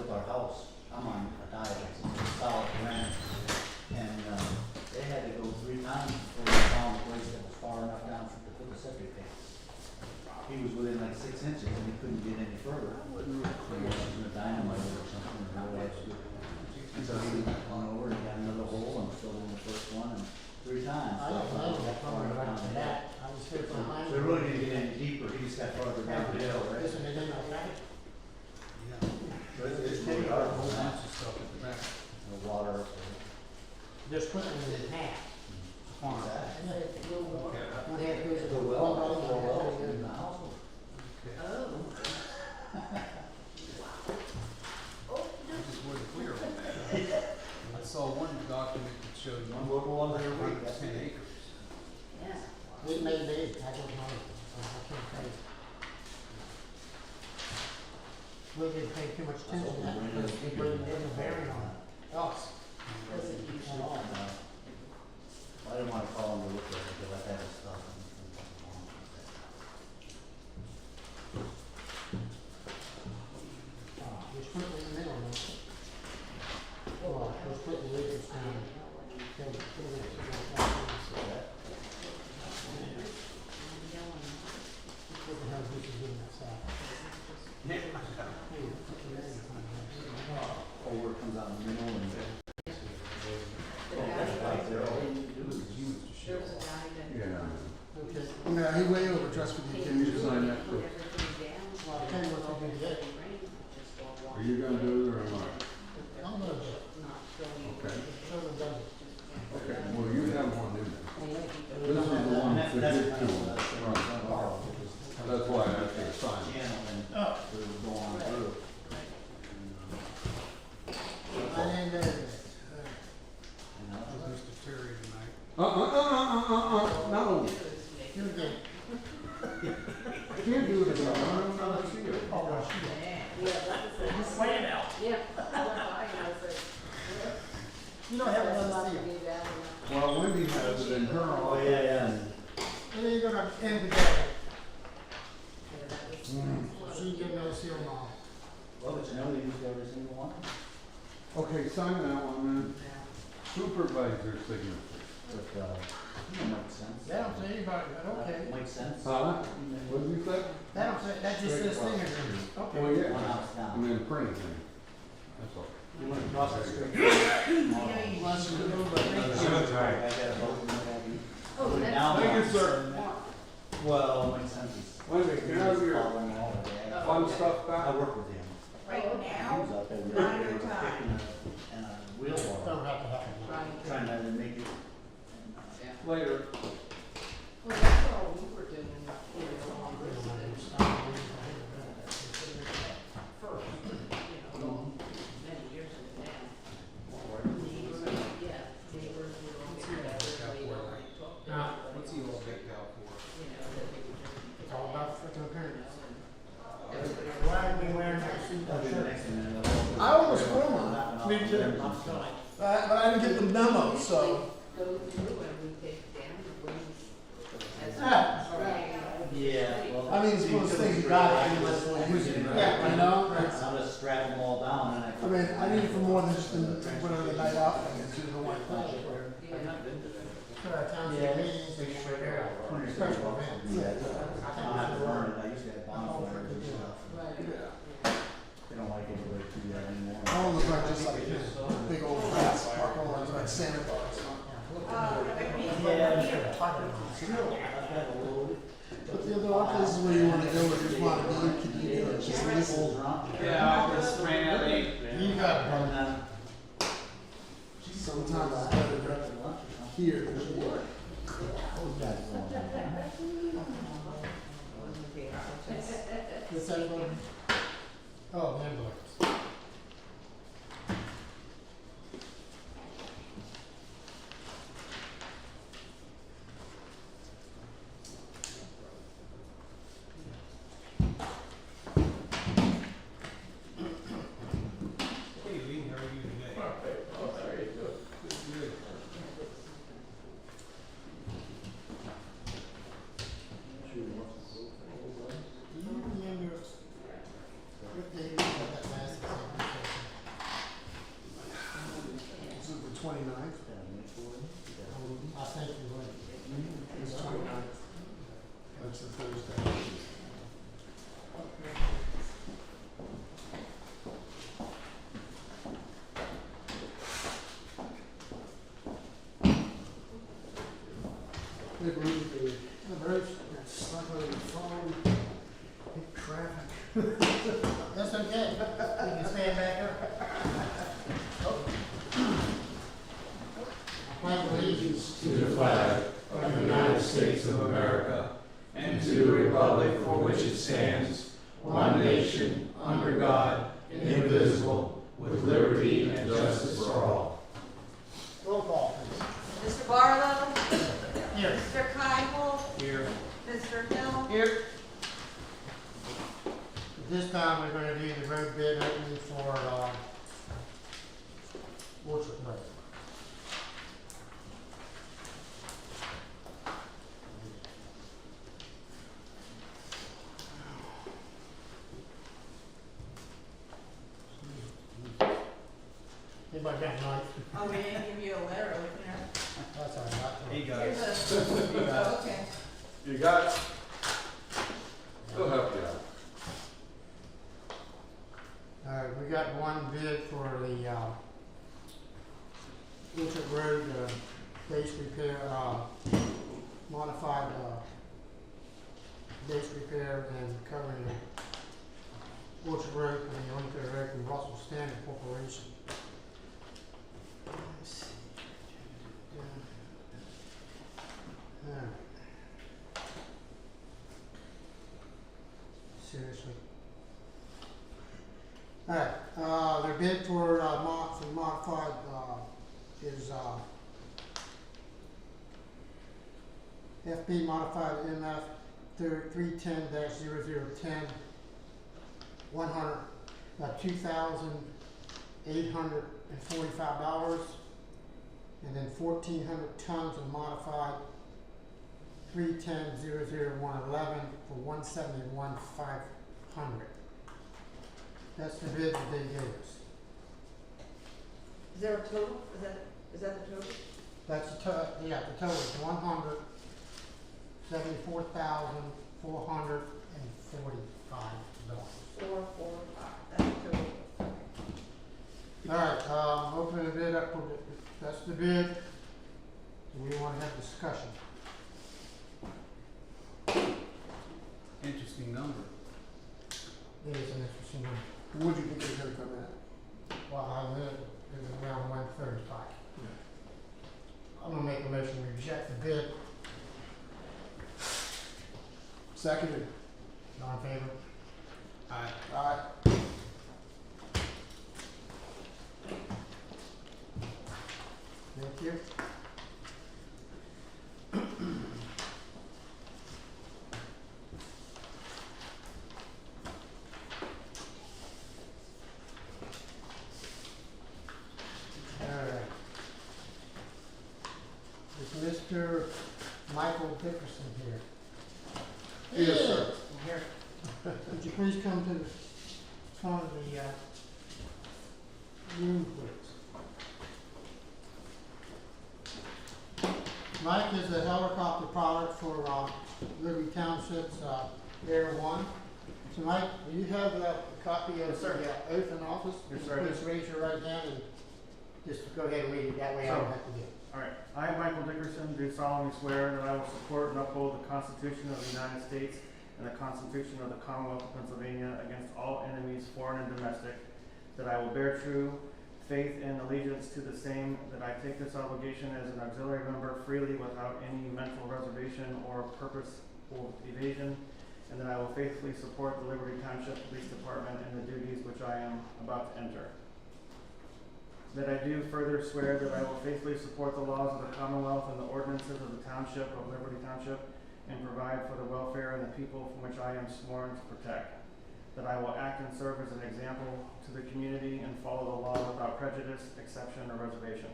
with our house, I'm on a diet, it's solid granite. And, they had to go 3 times before they found a place that was far enough down to put the septic tank. He was within like 6 inches and he couldn't get any further. So he was using a dynamite or something, and no way to do it. And so he went over and got another hole and filled in the first one and 3 times. I don't know that coming back to that. I was here behind. So it really didn't get any deeper, he just got farther down the hill, right? Isn't it in the back? So it's pretty hard, a whole bunch of stuff at the back. The water. They're splitting it in half. Farm. One half goes to The the well, one the bottom, well, one half goes in to the the house. I just wasn't clear on that. I saw one document that showed One local one there, we got 10 acres. We may be, I don't know. I can't tell you. We didn't pay too much attention to that because we really didn't bearing on us. At all. I didn't wanna call him to look at it, because I had his stuff. We're splitting in the middle, no? Well, we're splitting the acres down. What the hell is this doing outside? Oh, where it comes out in the middle and. Okay. Yeah, he way overdressed for the Can you occasion. sign that? Well, I'll tell you what to do today. Are you gonna do it or not? I'm gonna do it. Okay. Sherman does it. Okay, well, you have one in there. This is the one that That's did to him. Right. That's why I have to sign it. Channel and it was going on through. I didn't do it. Mr. Terry tonight. No. You did. I can't do it again. I see it. Oh, well, she did. Just playing out. Yeah. You don't have another deal. Well, Wendy has it in her Oh, office. yeah. And then you're gonna end together. So you get no seal now. Well, but you know, they used every single one. Okay, sign that one then. Supervisor signature. But, that makes sense. That don't say anybody, but okay. Makes sense. Huh? What did you say? That don't say, that just says signature. Well, Okay. yeah. One house And down. then print it. That's all. You want to cross the street? Unless you do it. I got a vote and what have you. Oh, that's. Now Thank you, I'm- sir. Well, makes sense. It's- Wait a minute, can I have your following all of that. fun stuff I back? work with him. Right He now, was out there with not they your were time. picking a wheelbarrow, Don't have to happen. trying to make it. Later. Well, that's all we were doing, you know, on this, first, you know, many years ago now. Neighbors, yeah, neighbors were all together, they were like, What's he all decked out for? you know, that they would just. It's all about freaking appearance. Everybody. Why are we wearing that suit? That'll be the next thing, and they'll- I almost wore one. Me too. But I didn't get the memo, so. Go through and we take down the wings. As Ah. Yeah, well. I mean, it's one of those things you got it, unless you use it, yeah, you know? I'll just strap them all down and I. I mean, I need it for more than just whatever the night out thing is, you know, like that. For our township meetings, they should wear special events. I don't have to burn it, I used to have bonfires and stuff. They don't like it to do that anymore. I want to look like just like this, big old grass park, I want to look like Santa Claus. Yeah, still, I've got a little. But the other office is where you want to go, if you want to be, can you do it? Just listen. Yeah, this man, You got it, brother. And then, Sometimes it's better to hear than to work. What's that, brother? Oh, the envelopes. 29th. I think you're right. It's 29th. That's a Thursday. Hey, Bruce. The Bruce, Stuck on the phone. Hit traffic. that's okay. You can stand back there. I pledge allegiance to the flag of the United States of America and to the republic for which it stands, one nation, under God, indivisible, with liberty and justice for all. roll call, Mr. Barlow? please. Here. Mr. Keibel? Here. Mr. Hill? Here. At this time, we're gonna do the road bid opening for, Orchard Road. Anybody got a knife? Oh, we didn't give you a letter opener. That's all right. Hey, Here's guys. a, okay. You got it? We'll help you out. All right, we got one bid for the, Orchard Road, base repair, modified, base repair and covering the Orchard Road and the Lincoln Road and Russell Standard Corporation. Let's see. All right. Seriously. Alright, their bid for, modified, is, FB modified MF 310-0010, 2,845, and then 1,400 tons of modified 310-00111 for 171,500. That's the bid that they gave us. Is there a total? Is that the total? That's the the total is $174,445. 445, that's the total. All right, open the bid up for, that's the bid. Do we want to have discussion? Interesting number. It is an interesting one. What'd you think they're gonna come at? Well, I live, it was around 135. I'm gonna make a motion to reject the bid. Seconded. All in favor? Aye. Aye. Thank you. Alright. Is Mr. Michael Dickerson here? Yes, sir. Here. Would you please come to the front of the, room, please? Mike is the helicopter pilot for, Liberty Township's, Air One. So Mike, do you have a copy of Yes, sir. the oath in office? Yes, sir, I Please raise your right hand and just go ahead and read it, that way I don't have to do it. All right. I, Michael Dickerson, do solemnly swear that I will support and uphold the Constitution of the United States and the Constitution of the Commonwealth of Pennsylvania against all enemies, foreign and domestic, that I will bear true faith and allegiance to the same, that I take this obligation as an auxiliary member freely without any mental reservation or purposeful evasion, and that I will faithfully support the Liberty Township Police Department in the duties which I am about to enter. That I do further swear that I will faithfully support the laws of the Commonwealth and the ordinances of the Township of Liberty Township and provide for the welfare and the people from which I am sworn to protect. That I will act and serve as an example to the community and follow the law without prejudice, exception, or reservation.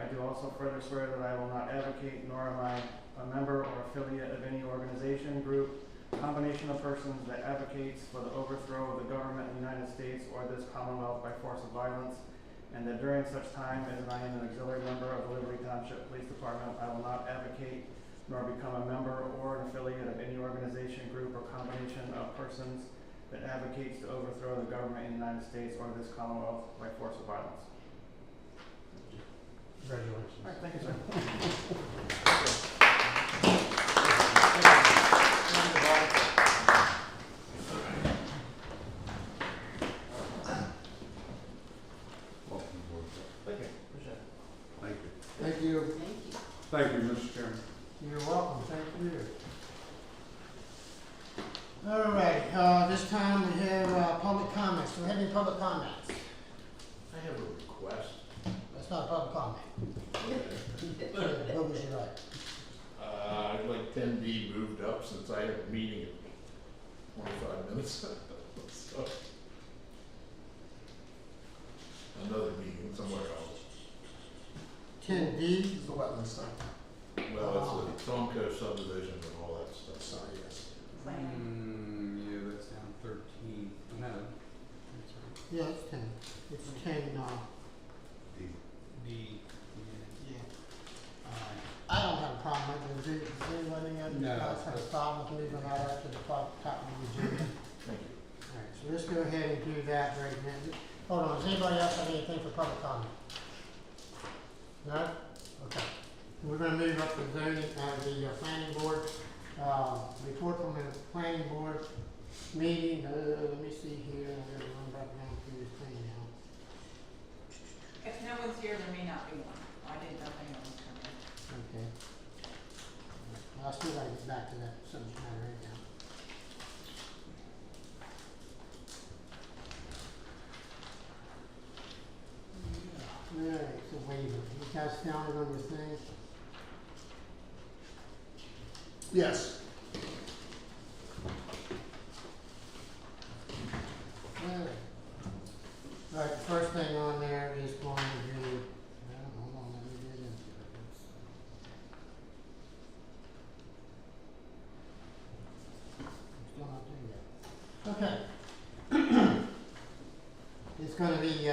I do also further swear that I will not advocate, nor am I a member or affiliate of any organization, group, combination of persons that advocates for the overthrow of the government of the United States or this Commonwealth by force of violence, and that during such time as I am an auxiliary member of the Liberty Township Police Department, I will not advocate nor become a member or an affiliate of any organization, group, or combination of persons that advocates to overthrow the government in the United States or this Commonwealth by force or violence. Congratulations. All right, thank you, sir. Welcome aboard. Thank you, appreciate it. Thank you. Thank you. Thank you. Thank you, Mr. Chairman. You're welcome, thank you. All right, this time we have, public comments. Do we have any public comments? I have a request. That's not a public comment. What was you like? I'd like 10D moved up since I have a meeting in 25 minutes. So, another meeting somewhere else. 10D, The wetland stuff. Well, it's the Tomco subdivision and all that stuff. Sorry, yes. Yeah, that's down 13. No, that's right. yeah, it's 10. It's 10, B. yeah. I don't have a problem with it. Does anybody else No, have a problem with moving that up to the top of the agenda? Thank you. All right, so let's go ahead and do that right now. Hold on, does anybody else have anything for public comment? No? Okay. We're gonna move up to zoning, the planning board. Report from the planning board meeting, let me see here, I'm gonna run back down through this thing now. If no one's here, there may not be one. I didn't know if anyone was coming. Okay. Well, I still gotta get back to that subject matter right now. Alright, so waiver, you guys found it on your thing? Yes. Alright, the first thing on there is going to be, hold on, let me get into it. Still not there yet. Okay. It's gonna be,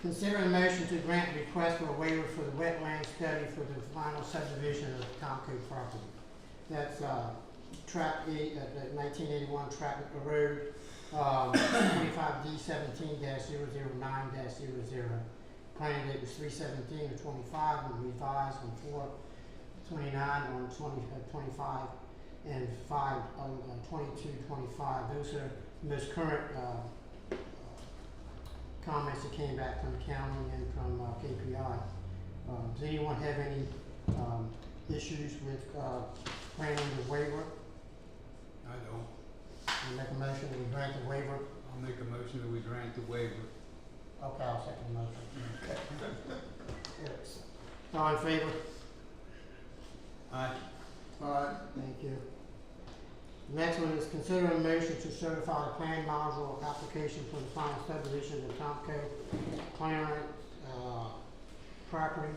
consider a motion to grant request for a waiver for the wetland study for the final subdivision of the Tomco property. That's, track 8, 1981 Traffic Road, 25D 17-009-00. Planning date was 3/17/25 and revised on 4/29 on 20/25 and 5/22/25. Those are the most current, comments that came back from the county and from, KPI. Does anyone have any, issues with, granting the waiver? I don't. I make a motion that we grant the waiver. I'll make a motion that we grant the waiver. Okay, I'll second the motion. Yes. All in favor? Aye. Thank you. Next one is consider a motion to certify the plan module application for the final subdivision of Tomco Clarence, property.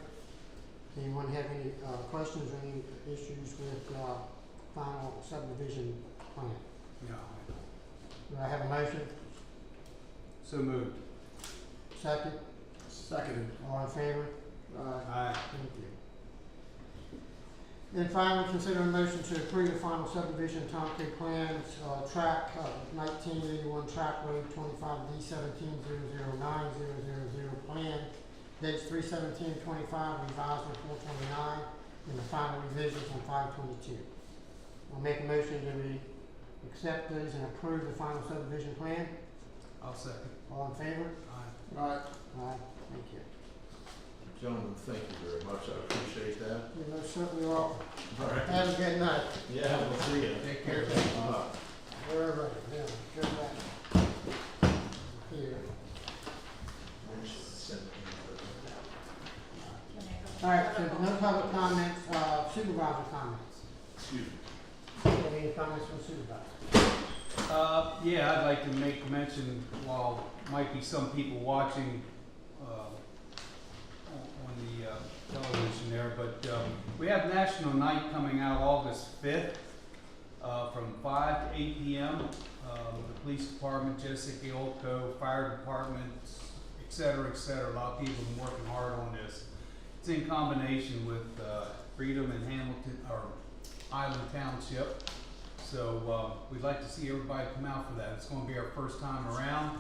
Anyone have any, questions or any issues with, final subdivision plan? No, I don't. Do I have a motion? So moved. Second? Seconded. All in favor? Aye. Thank you. Then finally, consider a motion to approve the final subdivision Tomco plans, track, 1981 track road 25D 17-009-000 plan. Dates 3/17/25, revised on 4/29, and the final revisions on 5/22. I'll make a motion that we accept those and approve the final subdivision plan. I'll second. All in favor? Aye. Aye. Aye. Thank you. Gentlemen, thank you very much. I appreciate that. You're most certainly welcome. All right. Have a good night. Yeah, we'll see you. Take care. Wherever, yeah, go back. Here. All right, so no public comments, supervisor comments. Excuse me. Any comments from supervisor? Yeah, I'd like to make mention, while might be some people watching, on the, television there, but, we have National Night coming out August 5th, from 5 to 8 p.m. The police department, Jessica Olco, fire department, et cetera, et cetera. A lot of people have been working hard on this. It's in combination with Freedom and Hamilton, or Island Township. So we'd like to see everybody come out for that. It's gonna be our first time around,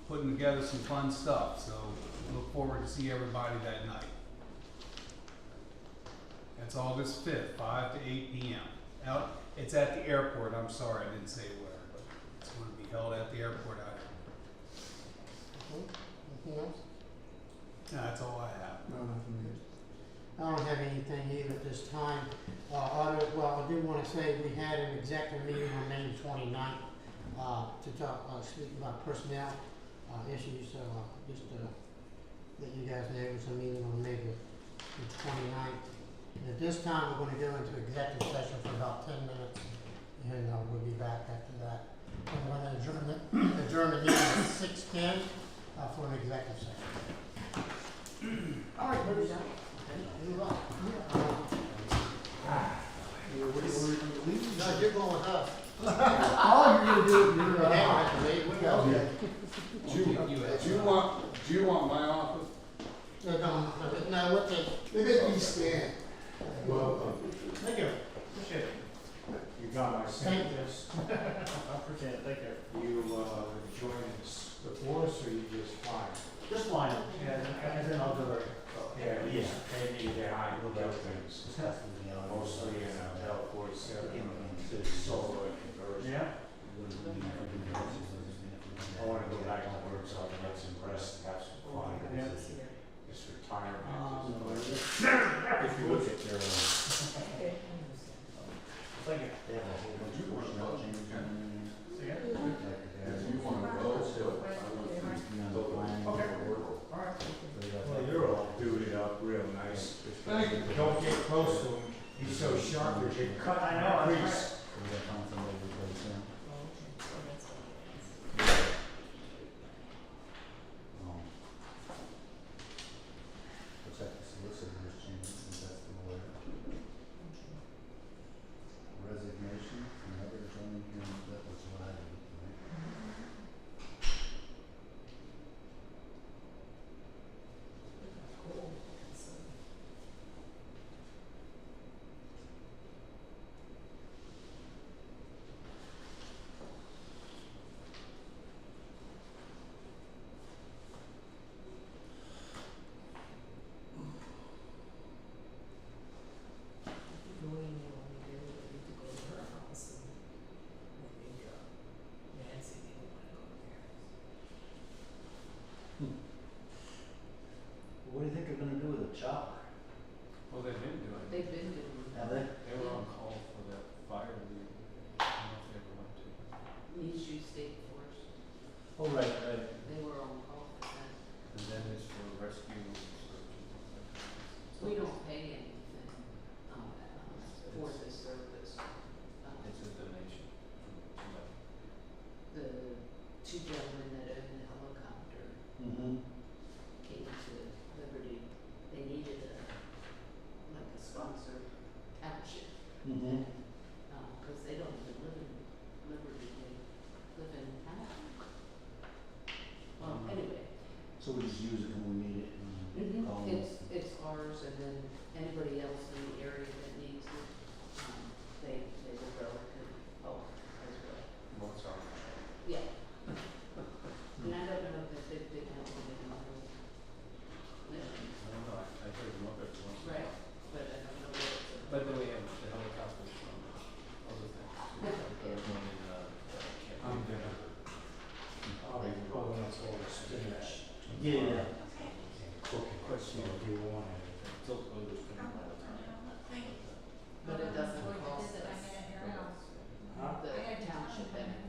putting together some fun stuff. So look forward to see everybody that night. That's August 5th, 5 to 8 p.m. Out, it's at the airport. I'm sorry, I didn't say where, but it's going to be held at the airport out here. Anything else? That's all I have. No, nothing yet. I don't have anything either at this time. Well, I do want to say we had an executive meeting on May 29th to speak about personnel issues. So just let you guys know it was a meeting on May the 29th. And at this time, we're going to go into executive session for about 10 minutes, and we'll be back after that. And we're going to adjourn the meeting at 6:10 for an executive session. All right, where's that? You're up. No, you're going with us. Oh, you're gonna do it, you're, Yeah, I believe we go. Do you want my office? No, what the? they make me stand. Thank you. Appreciate it. You got my Thank saying. you. I appreciate it, thank you. You, joining the force or you just fine? Just fine. Yeah, and then I'll do it. Yeah, they need to hide other things, mostly in health force, solar conversion. Yeah? I wanna go back to work so I can get some rest, have some fun. Yeah. It's retirement. If you look at their, Thank you. they have a whole bunch of personnel changes in See ya. there. Like, you want to go, so I want to be on the plan. Okay. Work. All right. Well, you're all booted up real nice. Thank you. Don't get close to him, he's so sharp, you can cut I know, and that's crease. So we got time for everybody to What's that, the solicitor's change, since that's the lawyer. Resignation, another attorney, that was what I did, right? What do you think they're gonna do with the chopper? Well, they've been doing it. They've been doing Have they? They were on call for that fire league. I don't know if they ever went to. East Sioux State Force. Oh, right. They were on call for that. And then it's for rescue and search and things like that. We don't pay anything for this service. It's a donation from somebody. The two gentlemen that own the helicopter Mm-hmm. came to Liberty. They needed like a sponsor township. Mm-hmm. Cause they don't even live in Liberty, they live in town. Well, anyway, So we just use it when we need it and call them. it's ours, and then anybody else in the area that needs it, they will go and help as well. What's our? Yeah. And I don't know if they've been helping in other, I don't know, I heard them up every once in a right, while. but I don't know what it's. But then we have the helicopters from other things. There's one in, I'm gonna, I'll be pulling up all the spinach. Yeah. Cooking, question if you want it. Tilt motors come in all the time. But it doesn't cost us, Huh? the township anything.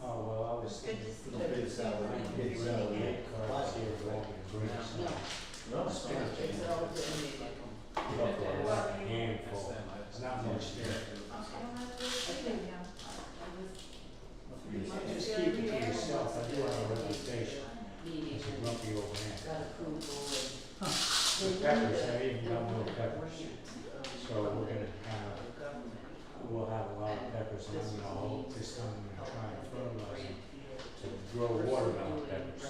Oh, well, I was thinking, big salary, big salary, cars here, walking, drinks. No, No, it's all donated. Look, like a handful, it's not much there. Just keep it to yourself, I do have a reputation Meeting as a and grumpy old man. got approval and. The peppers, I even got more peppers, so we're gonna have, we'll have a lot of peppers, and I'm gonna hope this time I'm gonna try and fertilize them to grow watermelon peppers.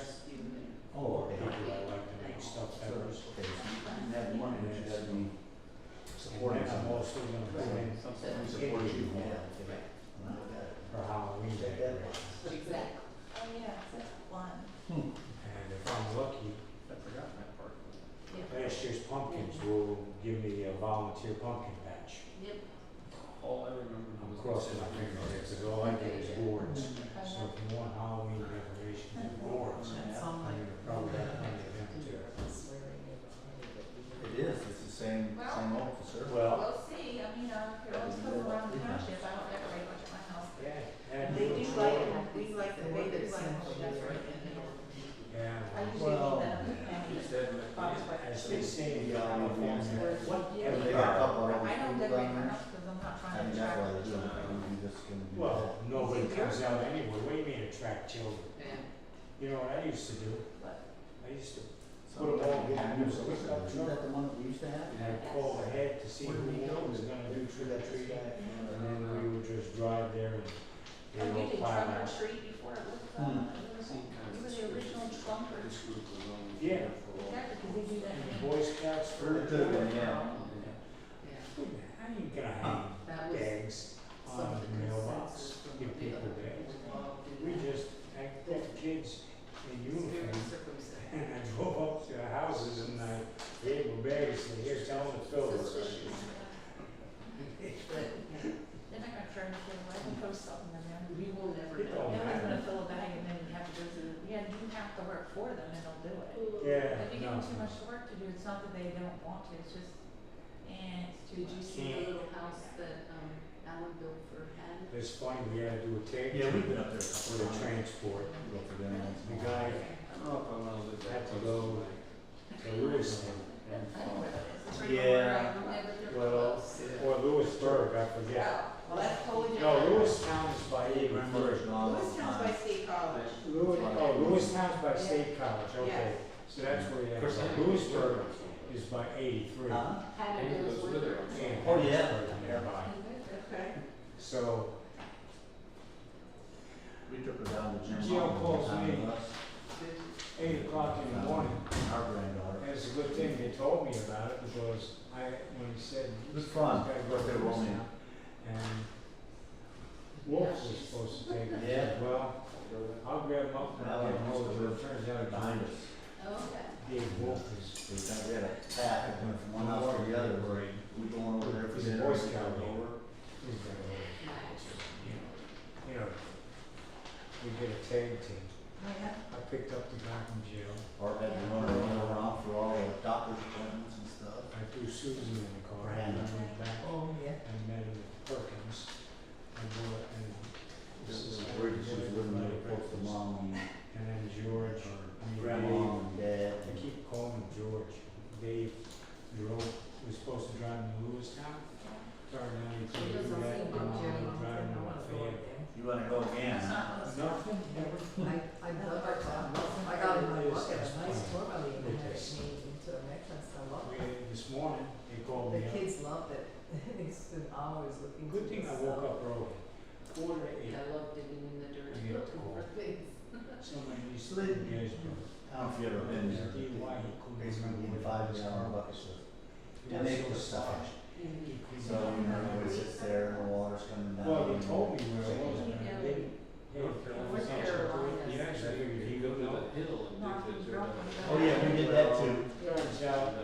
Okay, so you can have the money, but you gotta be And then I'm also gonna put in supported you. for Halloween Check that decorations. Exactly. Oh, yeah, that's fun. And if I'm lucky, I forgot that part. last year's pumpkins will give me a volunteer pumpkin patch. Yep. All I remember I'm was. crossing my fingers because all I get is boards. So if you want Halloween decorations and boards, I'm gonna probably have plenty of them too. It is, it's the same officer. Well, We'll see, I mean, if you're always coming around the township, I don't decorate much at my house. yeah. And And they you do know, like, we like the way they like to decorate it. yeah. I usually leave that up to Patty. As they say in California, whatever They they got a are. couple of I don't people decorate down my there. house because I'm not I trying mean, to that's why attract they do it, children. you just gonna do that. Well, nobody comes out anyway. What do you mean attract children? Yeah. You know what I used to do? What? I used to So, put them all in yeah, a so pickup isn't truck that the one that we used to have? and I'd call ahead to see who was gonna do trick or treating. And then we would just drive there and they Oh, would you all did pile trunk or out. treat before it was, Hmm. you were the original trunk or treat. Yeah. Exactly, because they do that And in. Boy Scouts for It could have been, yeah. Yeah. How are you gonna hang That was bags some on of the the mailbox? consensus from Give the people other bags. people involved in We that. just, I put kids in It's very uniform circumspect. and I drove up to the houses and I gave them bags and here's tell them to fill this. But, yeah, They're not gonna try to fill, I can post something in there. we will never It know. don't Nobody's matter. gonna fill a bag and then you have to go to, yeah, you have to work for them and they'll do it. Yeah, If you give no. them too much work to do, it's not that they don't want to, it's just, it's too Did you much. see the little house that, Alan built for Hattie? It's funny, we had to do a tag Yeah, we've team been up there a for couple the of times. transport. Go for dinner once in The a while. guy I don't know if I wanna live had to go to Lewiston, I know where that is, it's right Yeah. where I never did well, close. or Lewisburg, I forget. Well, that's totally No, different. Lewistown is by Hey, grandmother's 83. gone all the Lewistown's by time. State College. Lewistown's by State College, okay. Yeah. So that's where you have, Lewisburg is by 83. Huh? Hattie goes with her. And Oh, yeah. Harrisburg nearby. Okay. So, We took her down to Jim. Gio Long calls one time me. with us. 8 o'clock in the morning. Our granddaughter. And it's a good thing they told me about it because when he said. It was fun. "Gotta go But they to were only- Lewistown," And Wolf was supposed to take it. I said, Yeah. well, I'll grab him up and I'll get him over. But it turns out Behind us. Oh, okay. Dave Wolf is. We had a path that went from one house to the other. We going over there for He's a dinner. Boy we Scout go leader. over. He's got a- Nice. You know, we did a tag team. Oh, yeah. I picked up the guy from jail. Or had to run around for all the doctor's appointments and stuff. I threw Susan in the car Right. and I went back Oh, yeah. and met him at Perkins. And this is Where she was living right close to mom And then George, and grandma and dad. I keep calling him George. Dave drove, was supposed to drive me to Lewistown. Turned out he It couldn't do doesn't that. seem Didn't like want Jerry to drive me to Lafayette. You wanna go again, It's huh? not what's Nothing, never. I love it. I got in my pocket a nice book I even had it made into a necklace. I love it. This morning, they called The me up. kids loved it. They spent hours looking Good for thing I this woke stuff. up early. 4 to 8. I love digging in the dirt You get a looking call. for things. Somebody used So to they- guys, I don't know if you ever been there. DUI, he couldn't Basically, remember in what 5 his gallon car buckets was. of, He and was they so put stuff in. sloshed. He couldn't So, you know, everybody sits there and the water's coming down. Well, they told me where it was, and I didn't. Hey, North Carolina. he actually figured he would know. Oh, yeah, we did that too. Turns out,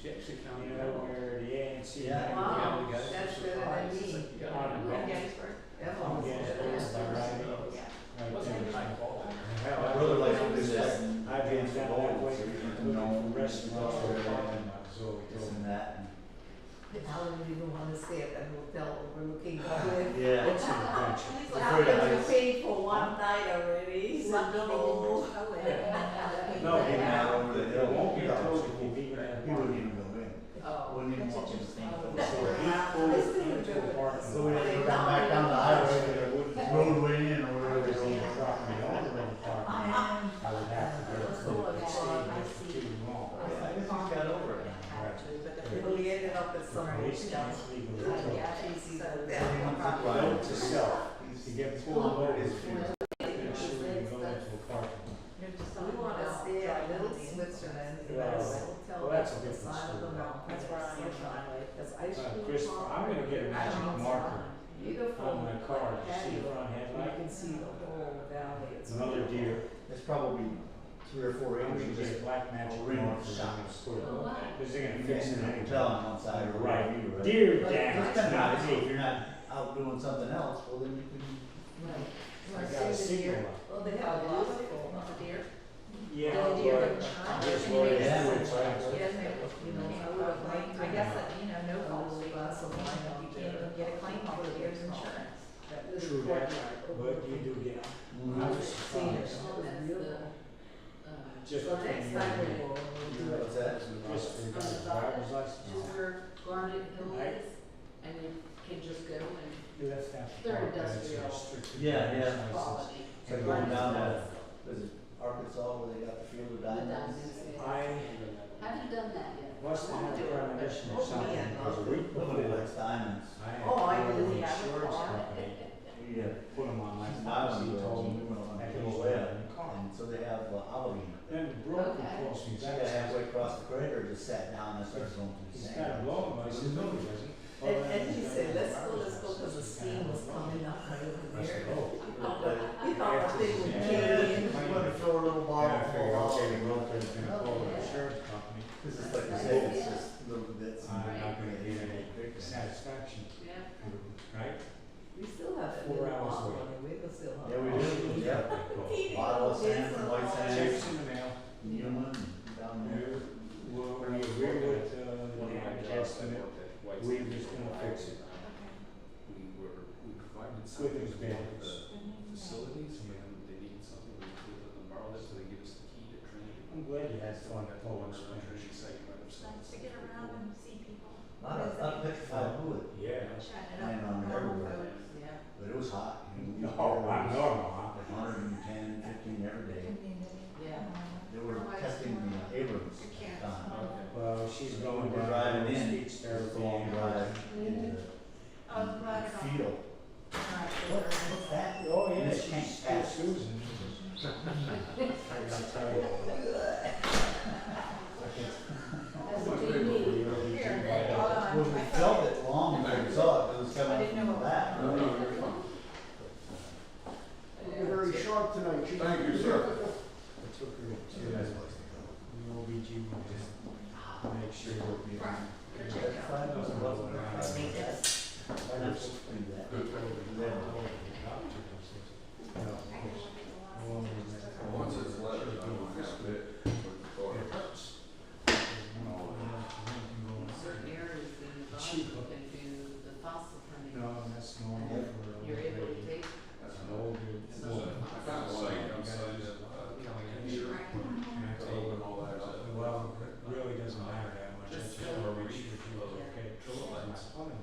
you know, where the ANC. Yeah. Wow, that's better than me. On the road. Gettysburg? Evelyn's Yeah, better it's than all right. me. Yeah. Right there. Hell, My I brother would've likes done to do this. that. And I've been down that way, so you looking can know for restaurants or and parking lots, so he this told and me. that. Alan didn't even want to stay at that hotel overlooking the cliff. Yeah. It's an adventure. Alan, you paid for one night already. He said, Lucky they didn't no. tow it. No, he Yeah. won't. Over the It hill. won't be Yeah. closed if you leave it at He wouldn't even go in. Oh. Wouldn't even That's walk in the interesting. thing. So he pulled into the parking So we lot. had to go back down the highway to the roadway in or whatever There's it's no called. property owner in the parking lot. I would have to go That's through all it. I It's see. too long. Yeah, I guess he's got over it. Well, he ended up at some Police hotel. can't legally Like, tow. yeah, cheesy Everyone's hotel. Note to self, to get pulled over, His make sure you go into a parking lot. We want to stay at Little Switzerland, in that hotel that's a the different side of the story. mountain. That's where I am. Because ice cream. Chris, I'm gonna get a magic marker Beautiful. on my car, to see the front You headlight. can see the whole valley. It's Another beautiful. deer. It's probably 3 or 4 I'm acres gonna of get just a black magic ring marker. shots. Cause Oh, wow. they're gonna You fix can it anyway. tell on one side or Right. right. Right. Deer But damage, It's kind of not nice, so if me. you're not out doing something else, well, then you can. Right. I got a signal. Well, they have beautiful. The deer? Yeah, The deer but and shine. just And what they it just- is, right? Yes, you know, I would have liked to I guess have that, you know, no fault a statement, glass of wine out you can't there. even get a claim off the deer's insurance. That was True that, but you do get, I was Seen it, surprised. it was beautiful. Just So when next you- time we will, we'll do it. What's that? Just for the driver's license. Just where Garnet Hill Right. is, and you can just go and You left that. They're part, that's industrial. restricted Yeah, yeah. license. quality. It's like going down to, was it Arkansas where they got the field of The diamonds? diamonds, yeah. I Haven't done that yet. must have had a premonition or something, because a week Nobody before, likes diamonds. I had Oh, I called do. the Yeah, insurance car. company, Yeah. put them on my It's an policy, island told girl, me we went on that a he little was way, in the car. and so they have Halloween. Then the broker Okay. calls me She back. got halfway across the crater, just sat down and started going through the He's sand. got a blow, I said, no, he doesn't. And he said, let's go, because the steam was coming up right over I said, there. oh. You thought the thing would Yeah. kill you. I'm gonna throw a little Yeah, bottle I figured, full okay, of. the broker's gonna call the insurance company. This is like you said, it's just little bits. I'm and- not gonna get any satisfaction, Yeah. right? We still have that 4 little hours bottle, later. and we can still have. Yeah, we do, yeah. Bottle of sand from White Sands, Checks in the mail. Newman, down there. Well, we agree with, the damage estimate, we just gonna fix it. We provided Good something as to bad. the facilities, and they needed something, we let them borrow this, so they give us the key to Trinity. I'm glad you had fun at Poland Poland or Trinity Springs. site, right, or something. Nice to get around and see people. Lot of petrified wood, Yeah. Chat it laying up. on everywhere, Yeah. but it was hot. You know, Oh, I know, Like 110, 15 every day. Yeah. They were testing the Abrams gun. Well, she's going We're down. driving to in, Speech it's therapy. a long drive into the I was glad it all. field. What's that? Oh, yeah, Miss she's Hank still Patterson. Susan. I gotta tell you. That's what they need. Here, hold on. When we felt it long before we saw it, it was I coming didn't know from what the back. No, no, you're fine. You're very sharp tonight, Chief. Thank you, sir. I took her to the OBGYN to make sure that we. Petrified was it wasn't right. Why not just do that? Good. Once it's left, I don't have it. It hurts. Certain areas in the body can do the fossil honey. No, that's normal for. You're able to take That's an older some woman. I found a site outside of Kelly and Sherry. And I told her all that. Well, it really doesn't matter that much. I just want to make sure she was okay. It's fun.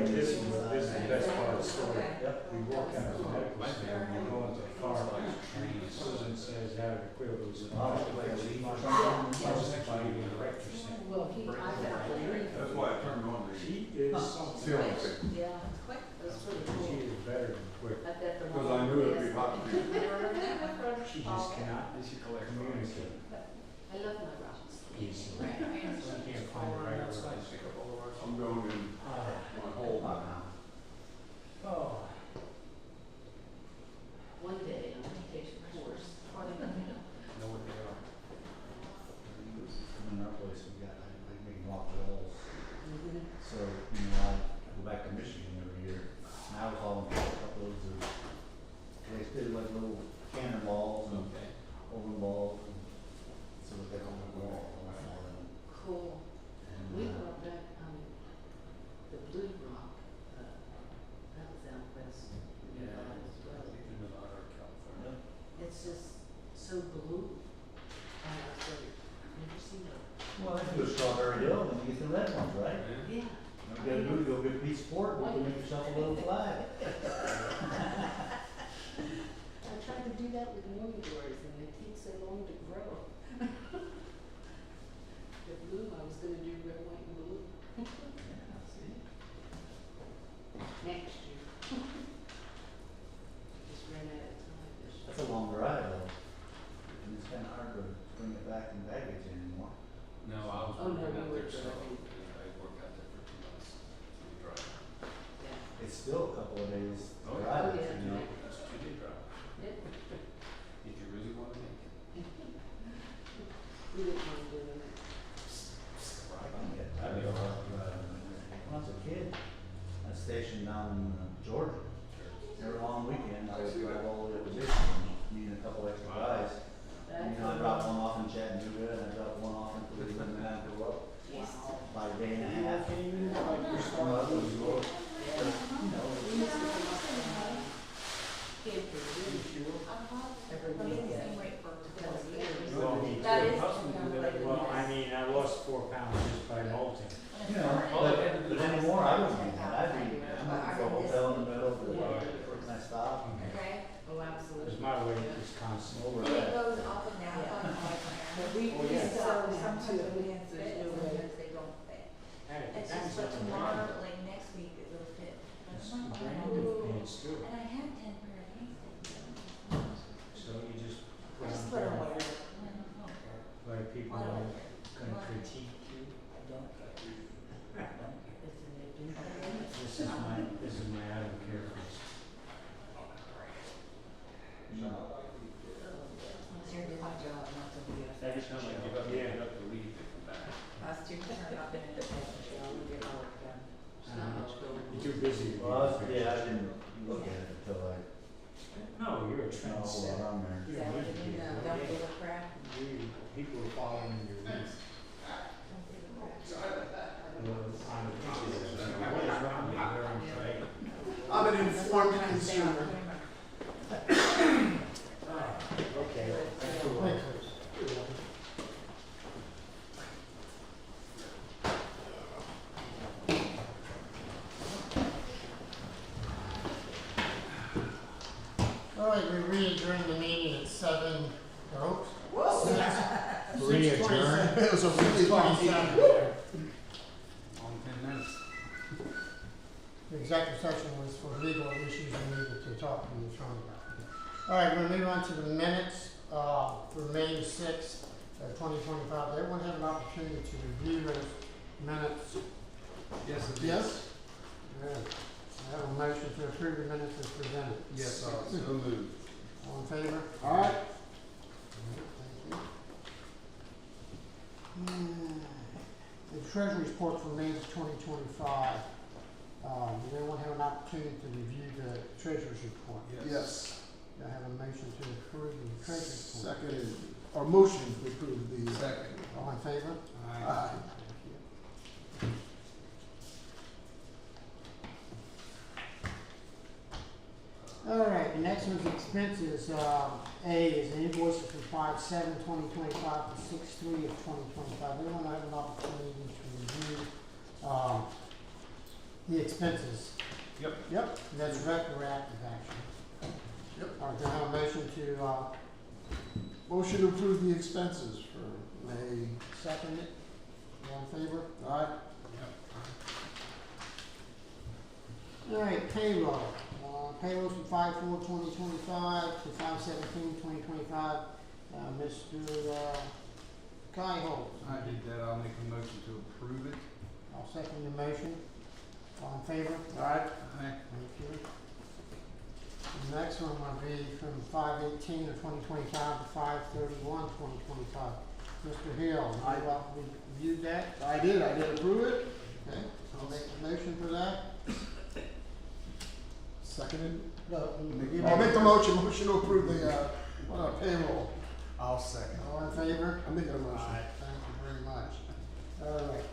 This is the best part of the story. We walk out of the medical center, we go into the car, and Susan says out of the quiver, Oh, like a leaf or something? I was actually in the rector's center. Well, I got the drink. That's why I turned on the. She is something. Feeling else. sick. Yeah, quick, that's pretty She cool. is better than quick. I bet the Because one I knew it'd be yes. hot for you. She just cannot communicate. I love my rocks. Easily. Right, I understand. She can't find the right words. I'm going in my whole. Oh. One day I'm gonna take a course. Know what they are. In our place, we got, like, making rock walls. So, you know, I go back to Michigan every year, and I was hauling a couple of those, they did like little cannonballs and Okay. oven balls, and so we got on the wall, all falling. Cool. And, We were up at, the Blue Rock, that was out west. Yeah, As well. in Nevada or California. It's just so blue. And I was like, I've never seen it. well, if you go to Strawberry Hill, then you get the red ones, right? Yeah. You gotta do, go get a piece of sport, and you can make yourself a little flag. I tried to do that with humidors and they take so long to grow. The blue, I was gonna do red, white, and blue Yeah, see? next year. Just ran out of time this year. That's a long ride, though. And it's every But weekend. then you wait for it to That was close. good. Well, That is calculated. Well, I mean, I lost 4 pounds just by molting. You know, but anymore, I wouldn't do that. I'd be, I'm looking for a hotel in the middle of the, where can I stop? Okay. Oh, absolutely. Because my weight is constant. Over And it that. goes up and down, Yeah. up and down. But we Oh, yeah. sell So them sometimes too. we have fit, There's no way. sometimes they don't fit. And it It's depends just for on the tomorrow, brand. like next week, it will fit. But It's I'm not brand gonna- new pants too. And I have 10 pair of pants. So you just put Just on put them there. where. Like people Why are don't- gonna why- critique you. This is my I don't care face. Sure did my job not to be a. Every time I give up, I give up to leave, they come back. Last year, I've been in the paper, I'll get my work done. You're too busy. to Well, be yeah, I didn't look at it until I, No, you're a oh, trendsetter. well, I'm there. Is that what it is? Don't give a crap. People are following your lead. Don't give a crap. On the pictures, what is wrong with you? They're on trade. I'm an informed consumer. Okay. Thanks. All right, we re-adjourned the meeting at 7, oh, Re-adjourn? It was a really long meeting. 6:27. Only 10 minutes. The executive session was for legal issues we needed to talk to the attorney about. All right, we're gonna move on to the minutes, for May 6th, 2025. Did everyone have an opportunity to review those minutes? Yes, it is. Yes? Good. I have a motion to approve the minutes as presented. Yes, So moved. All in favor? All right. Thank you. The treasury report for May 2025. Did everyone have an opportunity to review the treasurer's report? Yes. Do I have a motion to approve the treasurer's report? Second, or motion to approve the. Second. All in favor? Aye. Aye. Thank you. All right, the next one's expenses. A is an invoice from 5/7/2025 to 6/3/2025. Everyone have an opportunity to review, the expenses. Yep. Yep. That's retroactive action. Yep. All right, do I have a motion to, Motion to approve the expenses for May. second it? All in favor? All right. All right, payroll. Payrolls from 5/4/2025 to 5/17/2025. Mr. Kyle. I did that, I'll make a motion to approve it. I'll second the motion. All in favor? All right. Aye. Thank you. The next one will be from 5/18/2025 to 5/31/2025. Mr. Hill, Aye. you reviewed that? I did approve it. Okay, I'll make a motion for that. Seconded. No, I'll make the motion to approve the, payroll. I'll second. All in favor? I'm making a motion. Thank you very much. All right,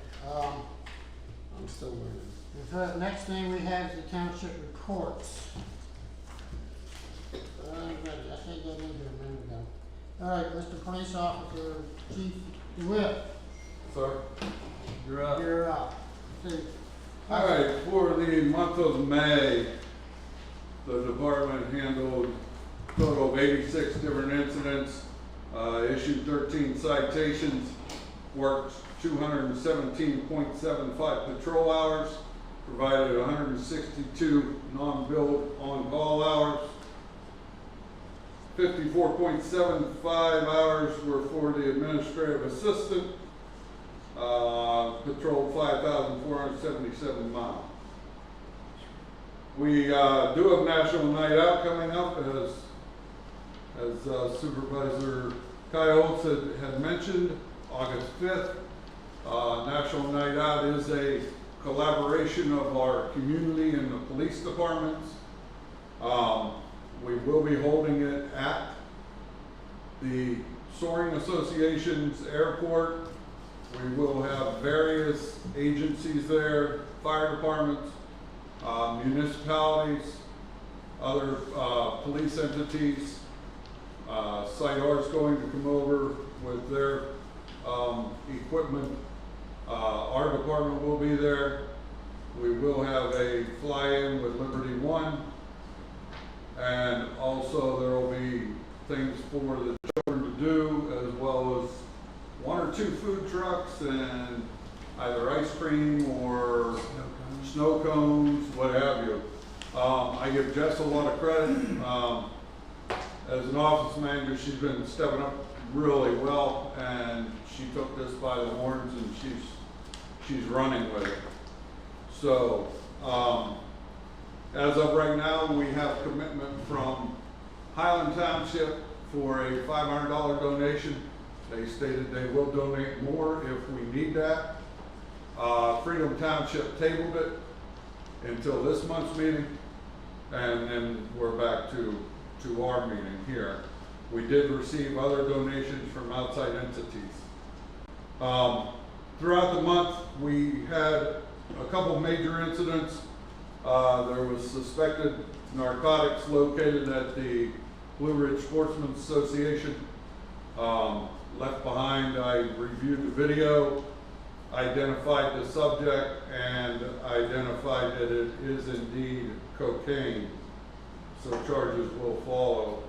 I'm still learning. the next thing we have is the township reports. I think that in here a minute ago. All right, Mr. Police Officer, Chief DeWitt, Sir, you're up. you're up. See, All right, for the month of May, the department handled a total of 86 different incidents, issued 13 citations, worked 217.75 patrol hours, provided 162 non-billed on-call hours, 54.75 hours were for the administrative assistant, patrolled 5,477 miles. We do have National Night Out coming up, as Supervisor Coyotes had mentioned, August 5th. National Night Out is a collaboration of our community and the police departments. We will be holding it at the Soaring Association's airport. We will have various agencies there, fire departments, municipalities, other police entities. CITR is going to come over with their equipment. Our department will be there. We will have a fly-in with Liberty One. And also there will be things for the children to do, as well as 1 or 2 food trucks and either ice cream or snow cones, what have you. I give Jess a lot of credit. As an office manager, she's been stepping up really well, and she took this by the horns, and she's running with it. So, as of right now, we have commitment from Highland Township for a $500 donation. They stated they will donate more if we need that. Freedom Township tabled it until this month's meeting, and then we're back to our meeting here. We did receive other donations from outside entities. Throughout the month, we had a couple major incidents. There was suspected narcotics located at the Blue Ridge Sportsman's Association. Left behind, I reviewed the video, identified the subject, and identified that it is indeed cocaine. So charges will follow.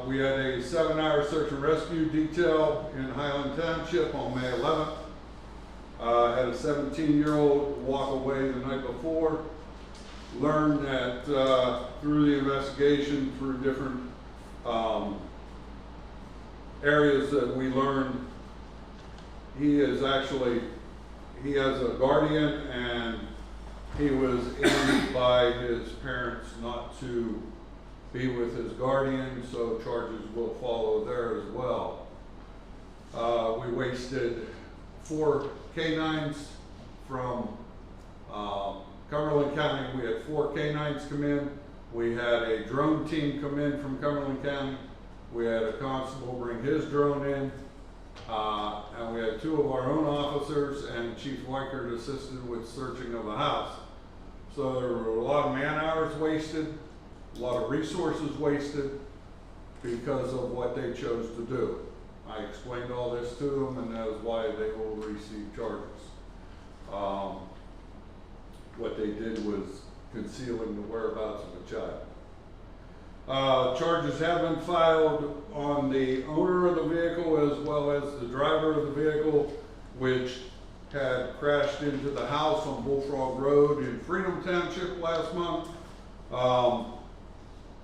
We had a 7-hour search and rescue detail in Highland Township on May 11th. Had a 17-year-old walk away the night before. Learned that through the investigation, through different areas that we learned, he has a guardian, and he was aided by his parents not to be with his guardian, so charges will follow there as well. We wasted 4 canines from Cumberland County. We had 4 canines come in. We had a drone team come in from Cumberland County. We had a constable bring his drone in. And we had 2 of our own officers, and Chief Weichert assisted with searching of the house. So there were a lot of man hours wasted, a lot of resources wasted because of what they chose to do. I explained all this to them, and that is why they will receive charges. What they did was concealing the whereabouts of a child. Charges have been filed on the owner of the vehicle as well as the driver of the vehicle, which had crashed into the house on Bullfrog Road in Freedom Township last month.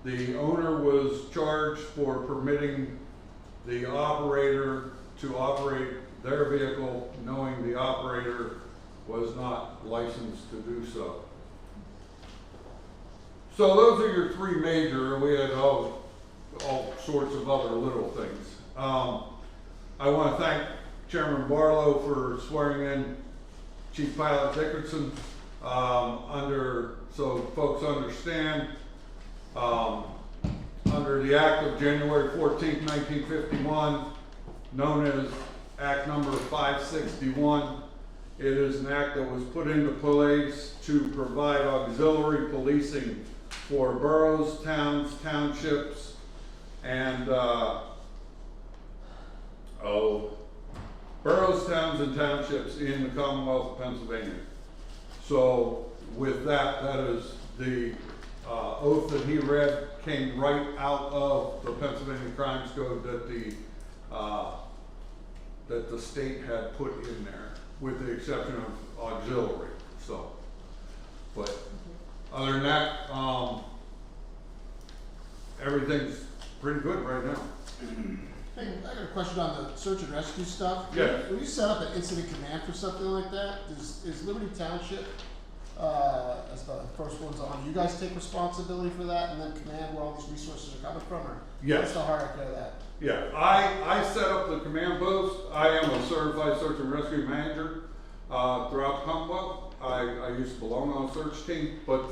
The owner was charged for permitting the operator to operate their vehicle, knowing the operator was not licensed to do so. So those are your 3 major. We had all sorts of other little things. I want to thank Chairman Barlow for swearing in Chief Pilot Dickerson. So folks understand, under the Act of January 14th, 1951, known as Act number 561, it is an act that was put into place to provide auxiliary policing for boroughs, towns, townships, and boroughs, towns, and townships in the Commonwealth of Pennsylvania. So with that, that is the oath that he read came right out of the Pennsylvania Crimes Code that the state had put in there, with the exception of auxiliary. So, but other than that, everything's pretty good right now. Hey, I got a question on the search and rescue stuff. Yeah. When you set up an incident command for something like that, is Liberty Township, as the first one's on, you guys take responsibility for that and then command where all these resources are coming from, or Yes. what's the hierarchy of that? Yeah, I set up the command post. I am a certified search and rescue manager throughout the Commonwealth. I used to belong on a search team, but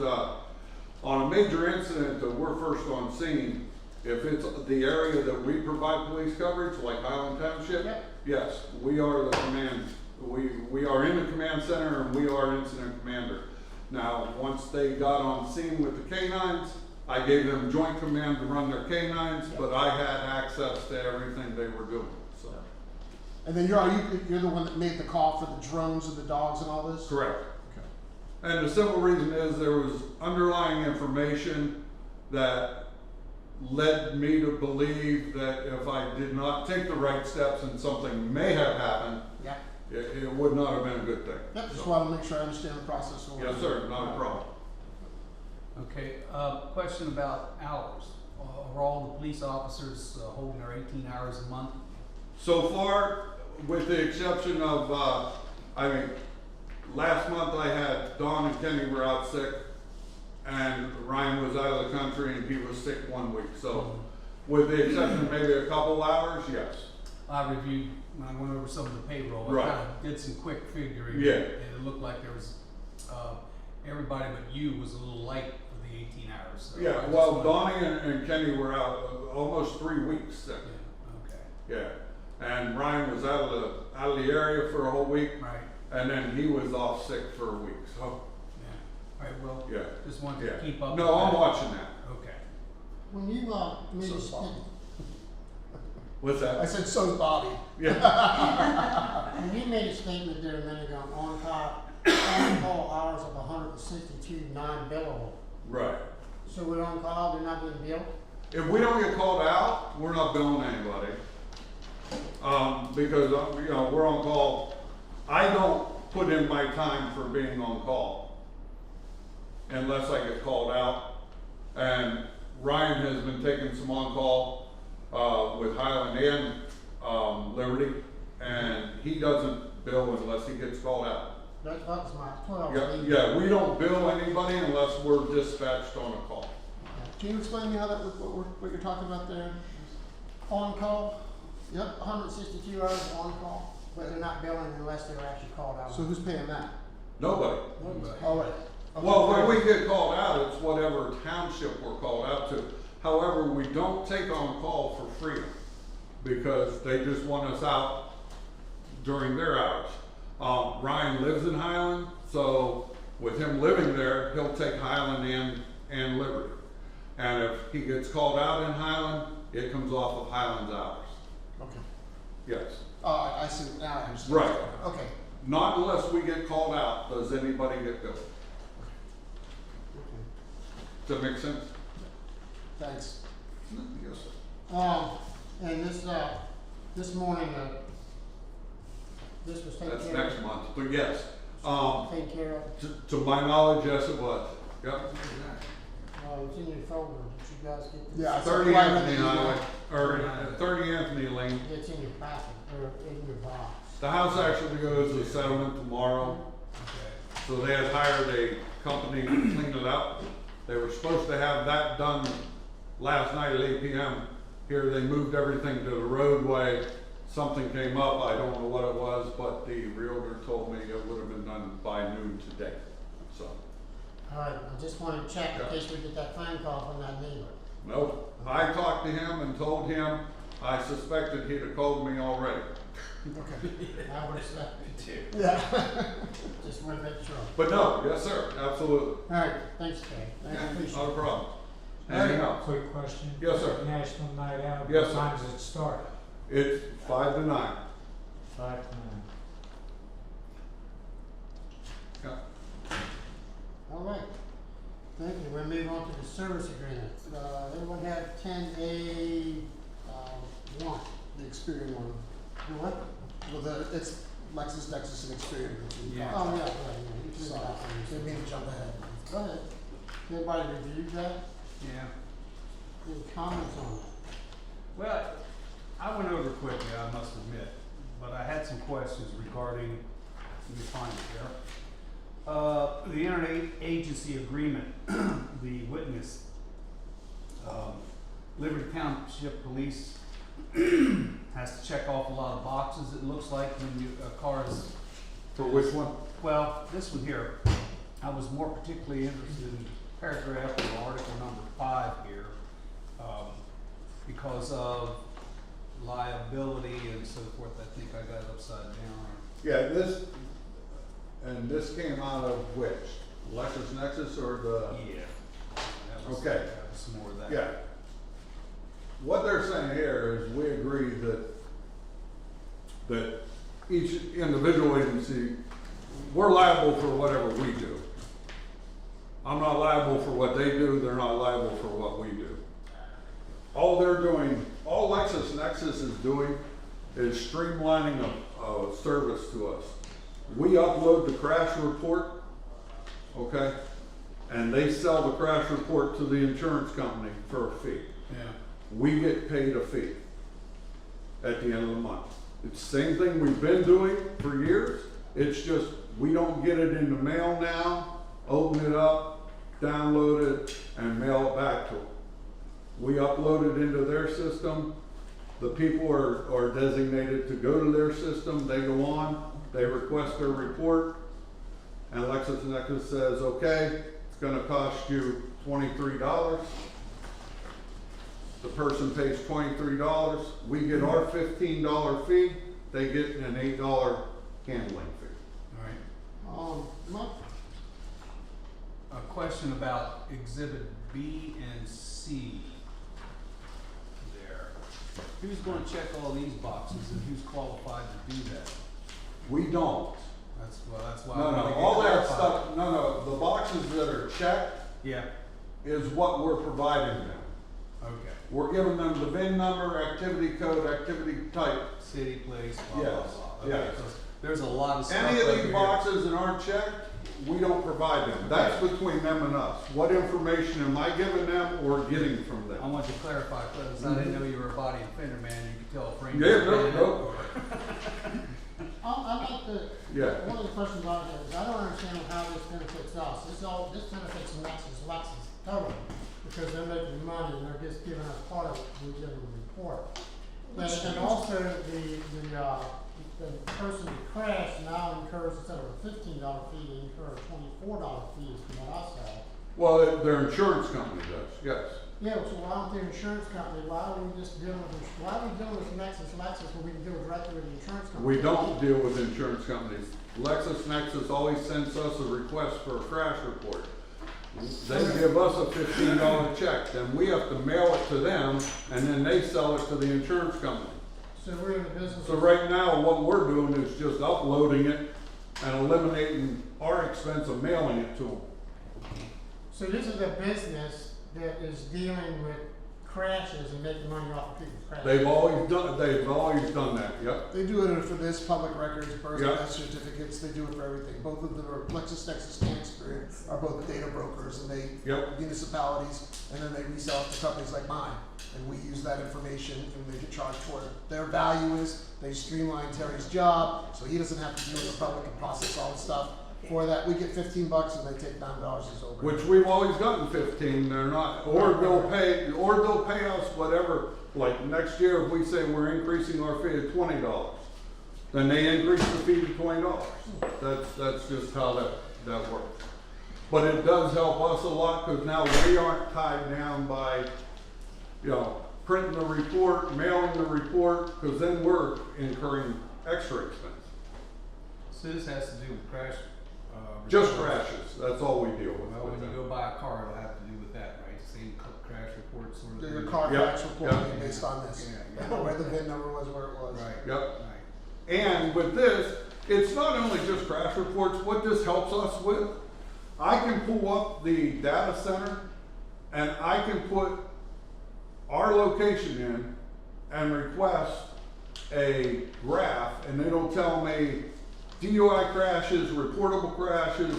on a major incident that we're first on scene, if it's the area that we provide police coverage, like Highland Township, Yep. yes, we are the command. We are in the command center, and we are incident commander. Now, once they got on scene with the canines, I gave them joint command to run their canines, but I had access to everything they were doing, so. And then you're the one that made the call for the drones and the dogs and all this? Correct. Okay. And the simple reason is there was underlying information that led me to believe that if I did not take the right steps and something may have happened, Yeah. it would not have been a good thing. Yep, just So, wanna make sure I understand the process. yes, sir, not a problem. Okay, question about hours. Are all the police officers holding their 18 hours a month? So far, with the exception of, last month I had Dawn and Kenny were out sick, and Ryan was out of the country and he was sick 1 week. So, with the exception of maybe a couple hours, yes. I reviewed, when I went over some of the payroll, Right. I kind of did some quick figuring. Yeah. And it looked like there was, everybody but you was a little light for the 18 hours. So I Yeah, just well, wanted- Donnie and Kenny were out almost 3 weeks sick. Yeah, okay, Yeah, and Ryan was out of the area for a whole week, right, and then he was off sick for a week. So, yeah. All right, well, yeah, just wanted yeah. to keep up. No, with I'm that. watching that. Okay. When you, made So a sorry. statement, What's I that? said, so's Bobby. Yeah. when you made a statement there a minute ago on-call hours of 162 non-billable. Right. So we're on call, they're not being billed? If we don't get called out, we're not billing anybody. Because, we're on call. I don't put in my time for being on call unless I get called out. And Ryan has been taking some on-call, with Highland and, Liberty, and he doesn't bill unless he gets called out. That was my 12. Yeah, we don't bill anybody unless we're dispatched on a call. Can you explain to me how that, what you're talking about there? On-call, Yep. 162 hours on-call, but they're not billing unless they're actually called out. So who's paying that? Nobody. Oh, right. Okay. Well, when we get called out, it's whatever township we're called out to. However, we don't take on call for free because they just want us out during their hours. Ryan lives in Highland, so with him living there, he'll take Highland and Liberty. And if he gets called out in Highland, it comes off of Highland's hours. Okay. Yes. I see, now I understand. Right. Okay. Not unless we get called out, does anybody get billed. Does that make sense? Thanks. Yes, sir. And this morning, this was taken That's care next month, but yes. of? Taken care of? To my knowledge, yes, it was. Yep. It's in your folder, did you guys get this? Yeah, I saw 30 it right Anthony in the Highway, email. or 30 Anthony Lane. It's in your packet, or in your box. The house actually goes to settlement tomorrow, Okay. so they had hired a company to clean it up. They were supposed to have that done last night at 8 p.m. Here, they moved everything to the roadway. Something came up, I don't know what it was, but the realtor told me it would have been done by noon today, so. All right, I just wanted to check in Yeah. case we get that phone call from that neighbor. Nope, I talked to him and told him I suspected he'd have called me already. Okay. I would expect you to. Yeah. Just want to make sure. But no, yes, sir, absolutely. All right, thanks, Kay. I appreciate Not a it. problem. Anything else? Quick question. Yes, sir. National Night Out. Yes, What sir. time does it start? It's 5 to 9. 5 to 9. Yeah. All right. Thank you. We'll move on to the service agreement. Everyone have 10A, 1. The Experian one. The what? Well, it's LexisNexis and Experian. Yeah. Oh, yeah, right, yeah. You can Sorry, read that one. didn't mean to jump ahead. Go ahead. Everybody reviewed that? Yeah. Any comments on that? Well, I went over quickly, I must admit, but I had some questions regarding, let me find it there. The interagency agreement, the witness, Liberty Township Police has to check off a lot of boxes, it looks like, when a car is. For which one? Well, this one here, I was more particularly interested in paragraph or article number 5 here, because of liability and so forth. I think I got it upside down. Yeah, this came out of which? LexisNexis or the? Yeah. That was- Okay. some more of that. Yeah. What they're saying here is we agree that each individual agency, we're liable for whatever we do. I'm not liable for what they do, they're not liable for what we do. All they're doing, all LexisNexis is doing is streamlining a service to us. We upload the crash report, okay? And they sell the crash report to the insurance company for a fee. Yeah. We get paid a fee at the end of the month. It's the same thing we've been doing for years. It's just, we don't get it in the mail now, open it up, download it, and mail it back to them. We upload it into their system. The people are designated to go to their system. They go on, they request their report, and LexisNexis says, okay, it's gonna cost you $23. The person pays $23. We get our $15 fee. They get an $8 handling fee. All right. My A question about Exhibit B and C there. Who's gonna check all these boxes and who's qualified to do that? We don't. That's why. No, I wanna no, get all that clarified. stuff, no, the boxes that are checked Yeah, is what we're providing them. okay. We're giving them the VIN number, activity code, activity type. City, place, blah, blah, Yes, blah. Okay, yes. so there's a lot of stuff Any of over these here. boxes that aren't checked, we don't provide them. That's between them and us. What information am I giving them or getting from I them? want you to clarify, because I didn't know you were a body offender, man. You could tell a friend. Yeah, no. I'd like to, Yeah. one of the questions I have is, I don't understand how this benefits us. This benefits Lexus totally, because they're making money and they're just giving us part of it, we give them a report. And also, the person who crashed now incurs, instead of a $15 fee, they incur a $24 fee from what I saw. Well, their insurance company does, yes. Yeah, so why don't the insurance company, why are we just dealing with, why are we dealing with Lexus when we can deal directly with the insurance company? We don't deal with insurance companies. LexisNexis always sends us a request for a crash report. They give us a $15 check, then we have to mail it to them, and then they sell it to the insurance company. So we're in the business. So right now, what we're doing is just uploading it and eliminating our expense of mailing it to them. So this is a business that is dealing with crashes and making money off of people's crashes. They've always done that, yep. They do it for this, public records, birth Yeah. and death certificates, they do it for everything. Both of them are, LexisNexis and Spirit are both data brokers, and they, Yep. municipalities, and then they resell it to companies like mine. And we use that information and they get charged for it. Their value is, they streamline Terry's job, so he doesn't have to deal with the public and process all the stuff. For that, we get $15 and they take $9 as over. Which we've always gotten 15, they're not, or they'll pay us whatever, like next year, if we say we're increasing our fee to $20, then they increase the fee to $20. That's just how that works. But it does help us a lot, because now we aren't tied down by, printing the report, mailing the report, because then we're incurring extra expense. So this has to do with crash. Just reports. crashes, that's all we deal with. Well, when you go buy a car, it'll have to do with that, right? Same crash report sort of. Your thing. car Yep. crash report Yep. based on this. Yeah. Where the VIN number was, where it was. Right. Yep. Right. And with this, it's not only just crash reports, what this helps us with, I can pull up the data center and I can put our location in and request a graph, and it'll tell me DUI crashes, reportable crashes,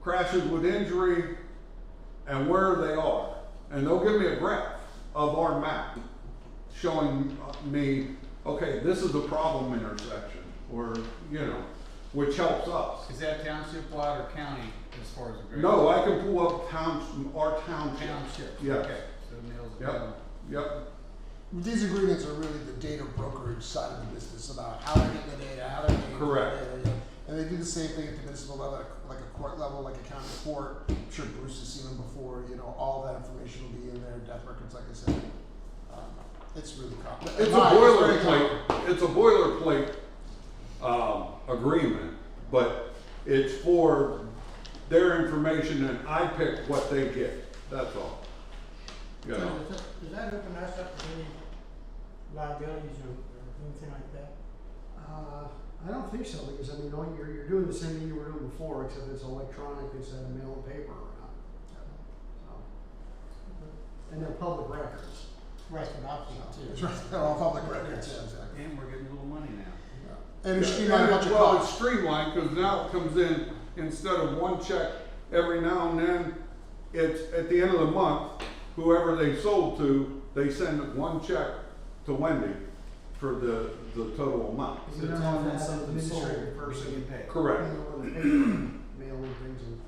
crashes with injury, and where they are. And they'll give me a graph of our map showing me, okay, this is a problem intersection, or, which helps us. Is that township wide or county as far as the grade? No, I can pull up our township. Township. Yes. Okay, so it nails it Yep. down. Yep, These agreements are really the data brokerage side of the business, about how they're getting the data, how they're getting Correct. the data. And they do the same thing at the municipal level, like a court level, like a county court. I'm sure Bruce has seen them before, all that information will be in there, death records, like I said. It's really complicated. it's a boilerplate, agreement, but it's for their information, and I pick what they get. That's all. You So know, does that open us up to any liabilities or anything like that? I don't think so, because I mean, you're doing the same thing you were doing before, except it's electronic instead of mail and paper around. So. And they're public records. Right, but obviously That's too. right, they're all public records, yeah, exactly. And we're getting a little money now. And it's yeah, streamlined a bunch of well, it's costs. streamlined, cause now it comes in, instead of one check every now and then, it's at the end of the month, whoever they sold to, they send one check to Wendy for the total amount. You So don't tell have them to have an something sold, administrative we person get paid. Correct, mailing things and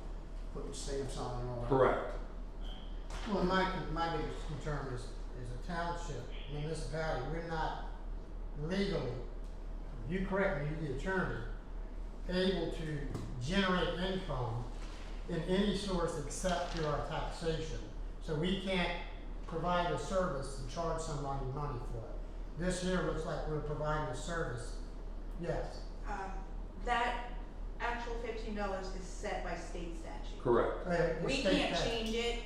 putting stamps on and all that. correct. Well, my biggest concern is a township, municipality, we're not legally, you correct me, you the attorney, able to generate income in any source except through our taxation. So we can't provide a service and charge somebody money for it. This here looks like we're providing a service. Yes. That actual $15 is set by state statute. Correct. The We state can't tax. change it,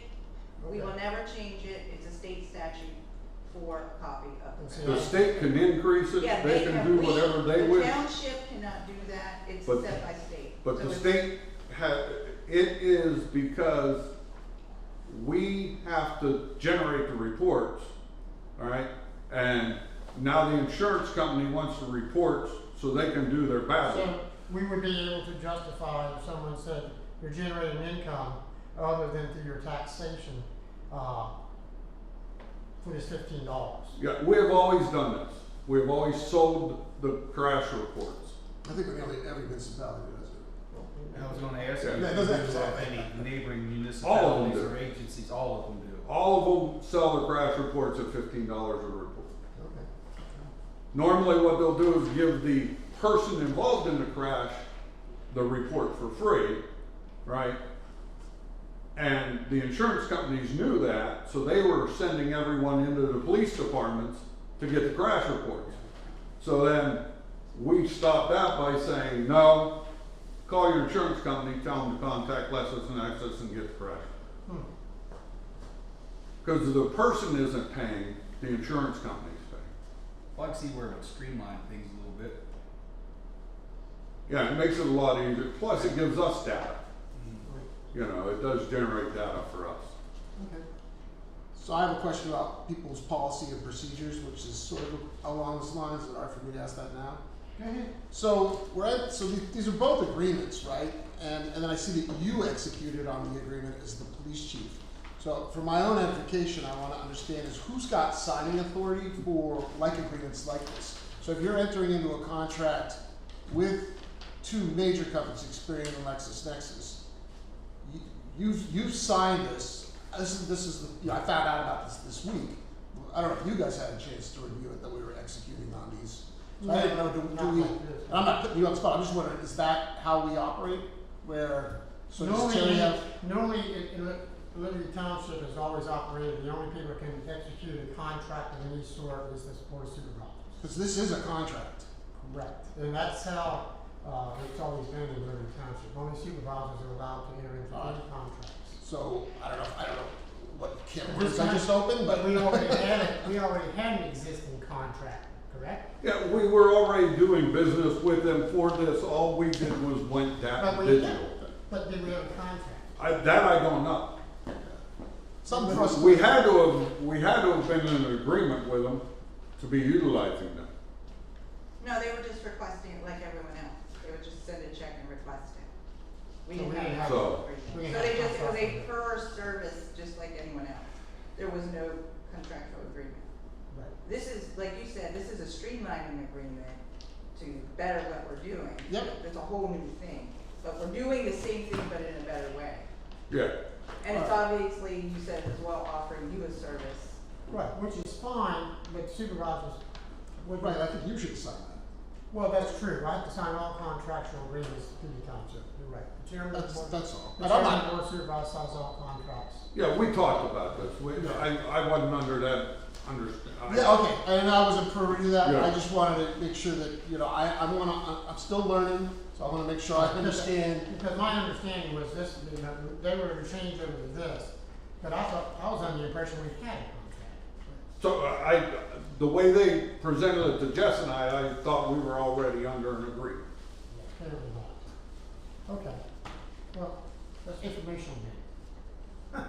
we will Okay. never change it, it's a state statute for a copy of And the so The state can increase it, Yeah, they can do whatever they The wish, township cannot do that, it's But- set by state. but So the it's- state it is because we have to generate the reports, all right? And now the insurance company wants the reports so they can do their battle. So we would be able to justify if someone said you're generating income other than through your taxation, for this $15. Yeah, we have always done this. We've always sold the crash reports. I think every municipality does it. I was gonna ask you, Yeah, if that doesn't you have have to- any neighboring All of municipalities them or do. agencies, all of them do. All of them sell the crash reports at $15 a report. Okay. Normally what they'll do is give the person involved in the crash the report for free, right? And the insurance companies knew that, so they were sending everyone into the police departments to get the crash reports. So then we stopped that by saying, no, call your insurance company, tell them to contact Lexus and Access and get the crash. Because the person isn't paying, the insurance company's paying. Well, I can see where it would streamline things a little bit. Yeah, it makes it a lot easier, plus it gives us data. You know, it does generate data for us. Okay. So I have a question about people's policy and procedures, which is sort of along those lines. Is it all right for me to ask that now? Go ahead. So these are both agreements, right? And then I see that you executed on the agreement as the police chief. So for my own edification, I want to understand is who's got signing authority for like agreements like this. So if you're entering into a contract with two major companies, Experian and LexisNexis, you've signed this. This is I found out about this week. I don't know if you guys had a chance to review it that we were executing on these. So I didn't know, do we, and I'm not putting you on the spot, I'm just wondering, is that how we operate? Where, so does Terry have? Normally, Liberty Township has always operated, the only people that can execute a contract of any sort is the Board of Supervisors. Because this is a contract. Correct. And that's how, it's always been in Liberty Township. Only supervisors are allowed to enter into any contracts. So, I don't know what can This I just opened, but. we already had an existing contract, correct? Yeah, we were already doing business with them for this, all we did was went But we- digital. But did we have a contract? That I don't know. Something for us. We had to have been in an agreement with them to be utilizing them. No, they were just requesting it like everyone else, they would just send a check and request it. We So didn't we have. didn't an have- So- agreement. we didn't So have they a just, it was a contract. per service, just like anyone else, there was no contractual agreement. Right. This is, like you said, this is a streamlining agreement to better what we're doing. Yep. It's a whole new thing, but we're doing the same thing, but in a better way. Yeah, And it's obviously, you said as well, offering you a service. Right, which is fine, but supervisors would. Right, I think you should sign that. Well, that's true. I have to sign all contractual agreements to the township. You're right. The chairman of the board. That's all. The And I'm chairman not, of the board of supervisors signs all contracts. yeah, we talked about this, I wasn't under that, yeah, okay, and I wasn't privy to that, Yeah. I just wanted to make sure that, I'm still learning, so I wanna make sure I understand. Because my understanding was this, they were to change over to this, But I thought, I was under the impression we had a contract. So the way they presented it to Jess and I thought we were already under an agreement. Yeah, clearly not. Okay, well, that's informational then.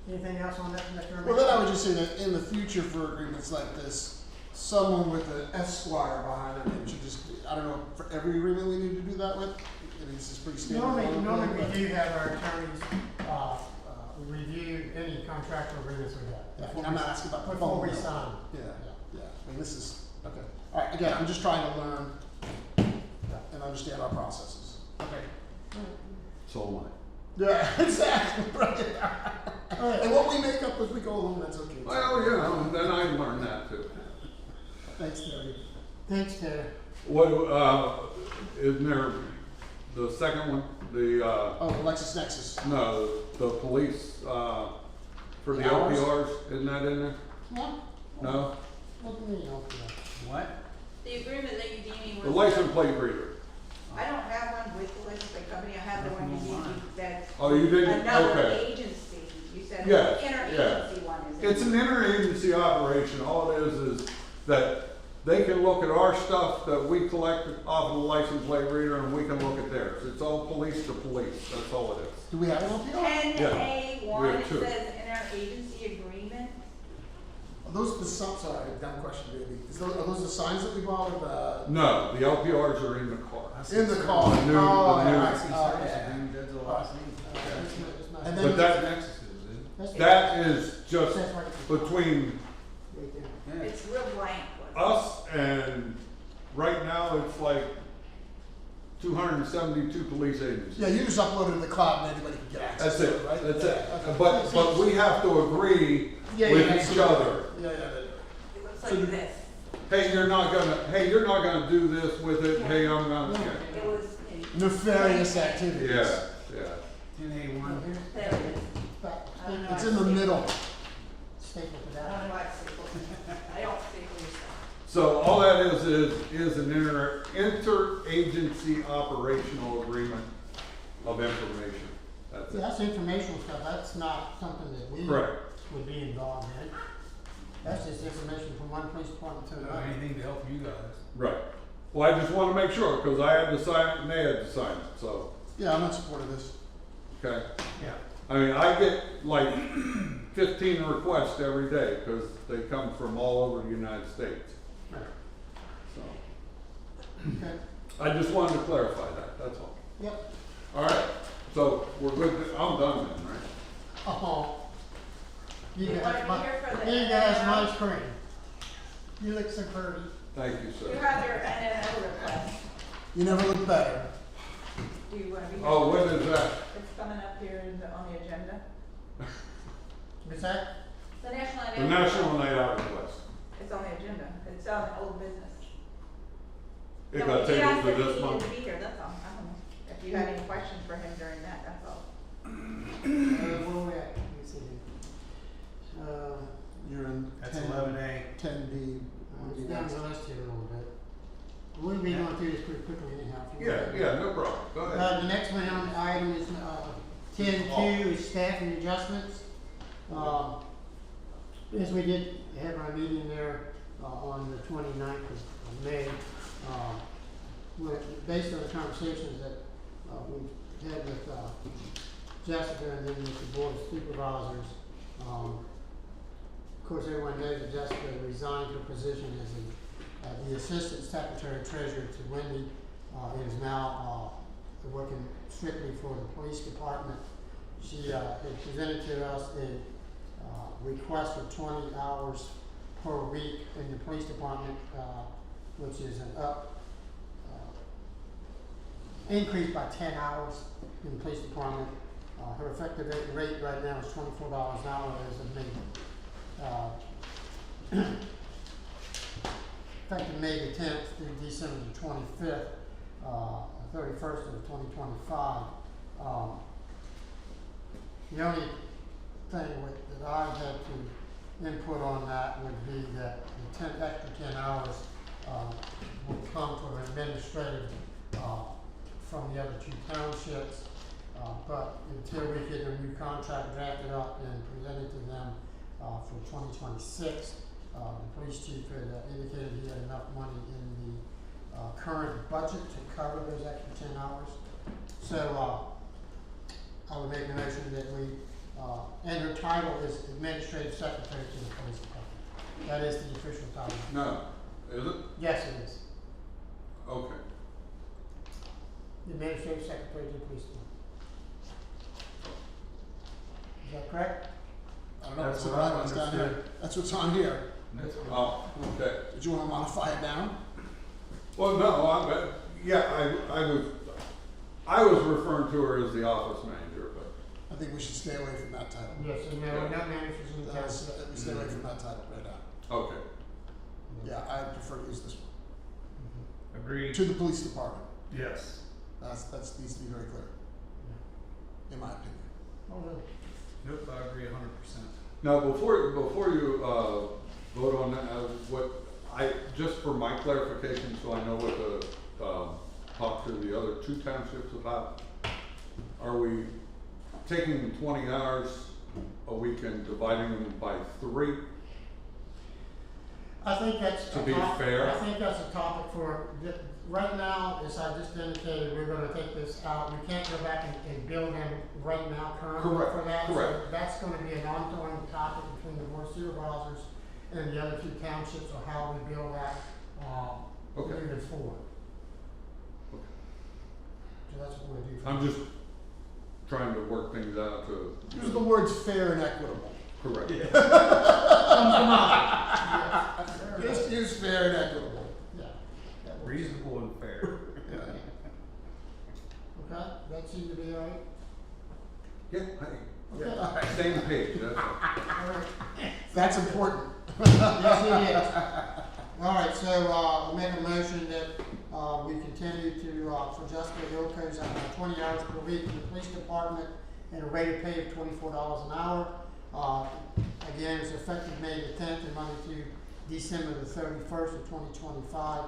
Anything else on that, Mr. Well, then I would just say that in the future for agreements like this, someone with an Esquire behind their name should just, I don't know, for every agreement we need to do that with? I mean, this is pretty standard. Normally we do have our attorneys, review any contractual agreements we have. Yeah, I'm not asking about the Before phone we bill. sign. Yeah. I mean, this is, okay. All right, again, I'm just trying to learn and understand our processes. Okay. So am I. Yeah, exactly, right. Alright. And what we make up as we go along, that's okay. Well, you know, then I learned that too. Thanks, Terry. Thanks, Terry. What, isn't there the second one, the, Oh, the LexisNexis. no, the police, for the The hours? LPRs, isn't that in there? Yeah. No? What do you mean, okay? What? The agreement that you gave me was. The license plate reader. I don't have one with the license plate company, I have the one you gave me that's Oh, you didn't? another Okay. agency. You said Yes, the yeah. interagency one is. It's an interagency operation. All it is that they can look at our stuff that we collect off of the license plate reader and we can look at theirs. It's all police to police. That's all it is. Do we have an LPR? 10A1, we have it two. says interagency agreement. Are those the signs, sorry, dumb question maybe. Are those the signs that we bought with the? No, the LPRs are in the car. In the car. The new- Oh, the new- yeah, I I see. see Oh, service yeah. agreement, that's all I see. And But then, that, Nexus is, isn't it? That's- that is just that's right. between Right there. Yeah. It's real blank. us and right now it's like 272 police agencies. yeah, you just upload it to the cloud and anybody can get access That's to it, it, right? that's Yeah, it. okay. But we have to agree with each absolutely. other. Yeah. It looks So you- like this. Hey, you're not gonna do this with it, hey, I'm gonna, It was in. Nefarious activities. yeah. 10A1. There it is. But- I don't know. It's in the middle. Staple to I that. don't know why it's stapled. I don't staple your stuff. So all that is an interagency operational agreement of information. That's See, it. that's informational stuff, that's not something that we Correct. would be involved in. That's just information from one police department to another. Anything to help you guys. Right. Well, I just wanna make sure, cause I had to sign it and they had to sign it, so, Yeah, I'm in support of this. okay. Yeah. I mean, I get like 15 requests every day, cause they come from all over the United States. Right. So, Okay, I just wanted to clarify that, that's all. yep. All right, so we're good, I'm done then, right? Oh. You You guys, wanna be here for the you guys, NNL? my screen. You look so pretty. Thank you, You sir. have your NNL request. You never look better. Do you wanna be here? Oh, when is that? It's coming up here on the agenda. What's that? The National Night Out. The National Night Out request. It's on the agenda. It's on old business. It No, got he asked tabled to if this he month. needed to be here, that's all. I don't know. If you had any questions for him during that, that's all. Where we at? Let me see. You're in That's 10, 11A. 10B. It's down the list here a little bit. We'll be going through this pretty quickly anyhow. Yeah, no problem. Go ahead. The next one on the item is, 10-2 is staffing adjustments. As we did have our meeting there, on the 29th of May, based on the conversations that, we've had with, Jessica and then with the board of supervisors, of course, everyone knows that Jessica resigned her position as the assistant secretary treasurer to Wendy, and is now, working strictly for the police department. She, had presented to us a, request for 20 hours per week in the police department, which is an increase by 10 hours in the police department. Her effective rate right now is $24 an hour as of May. Effective May the 10th through December the 25th, 31st of 2025. The only thing that I had to input on that would be that the extra 10 hours would come from administrative from the other two townships. But until we get a new contract drafted up and presented to them, for 2026, the police chief had indicated he had enough money in the current budget to cover those extra 10 hours. So I would make a motion that we, and her title is Administrative Secretary to the Police Department. That is the official title. No, is it? Yes, it is. Okay. The Administrative Secretary to the Police Department. Is that correct? I don't know, That's that's what I what it's down here. understood. That's what's on here. That's what- Oh, okay. Did you wanna modify it down? Well, no, I was referring to her as the office manager, but, I think we should stay away from that title. Yes, and there are no managers in the town. We stay away from that title right now. okay. Yeah, I prefer to use this one. Agreed. To the police department. Yes. That's needs to be very clear, in my opinion. Okay. Nope, I agree 100%. Now, before you, vote on that, just for my clarification, so I know what to, talk to the other two townships about, are we taking 20 hours a week and dividing them by 3? I think that's To a be fair. I think that's a topic for, right now, as I just indicated, we're gonna take this out. We can't go back and bill them right now currently Correct, for that. So correct. that's gonna be an ongoing topic between the board of supervisors and the other two townships on how we bill that, Okay. moving forward. Okay. So that's what we're gonna do. I'm just trying to work things out to. Use the words fair and equitable. Correct. Comes to mind. Yes. Just use fair and equitable. Yeah. That works. Reasonable and fair. Yeah. Okay, that seems to be all right. Yeah, Okay. same page, that's all. All right. That's important. Yes, it is. All right, so, we'll make a motion that, we continue to, for Jessica Ilko's, 20 hours per week in the police department at a rate of pay of $24 an hour. Again, it's effective May the 10th and running through December the 31st of 2025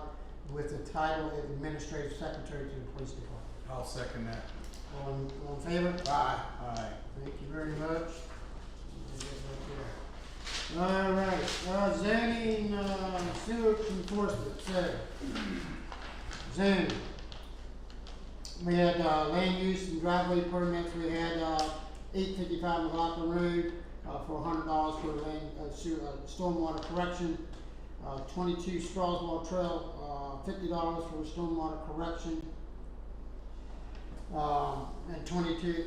with the title of Administrative Secretary to the Police Department. I'll second that. All in favor? Aye. Aye. Thank you very much. All right, zoning, sewer enforcement, so, zoning. We had, land use and driveway permits, we had, 855 McLaughlin Road, for $100 for land, stormwater correction. 22 Strasbourg Trail, $50 for stormwater correction. And 22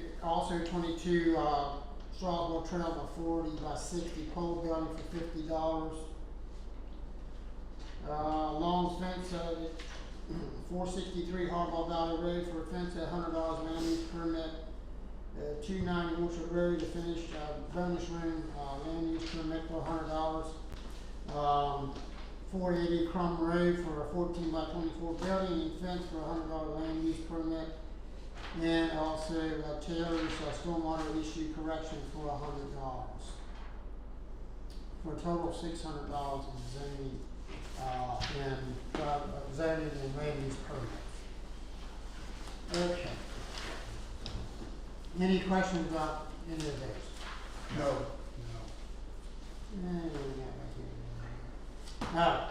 Strasbourg Trail, a 40 by 60 pole building for $50. Long's fence, 463 Harbor Valley Road for a fence at $100 land use permit. 290 Orchard Road to finish, bonus room, land use permit for $100. 480 Crum Road for a 14 by 24 building and fence for $100 land use permit. And also, Taylor's, stormwater issue correction for $100. For a total of $600 in zoning, zoning and land use permits. Okay. Any questions about any of those? No. Now,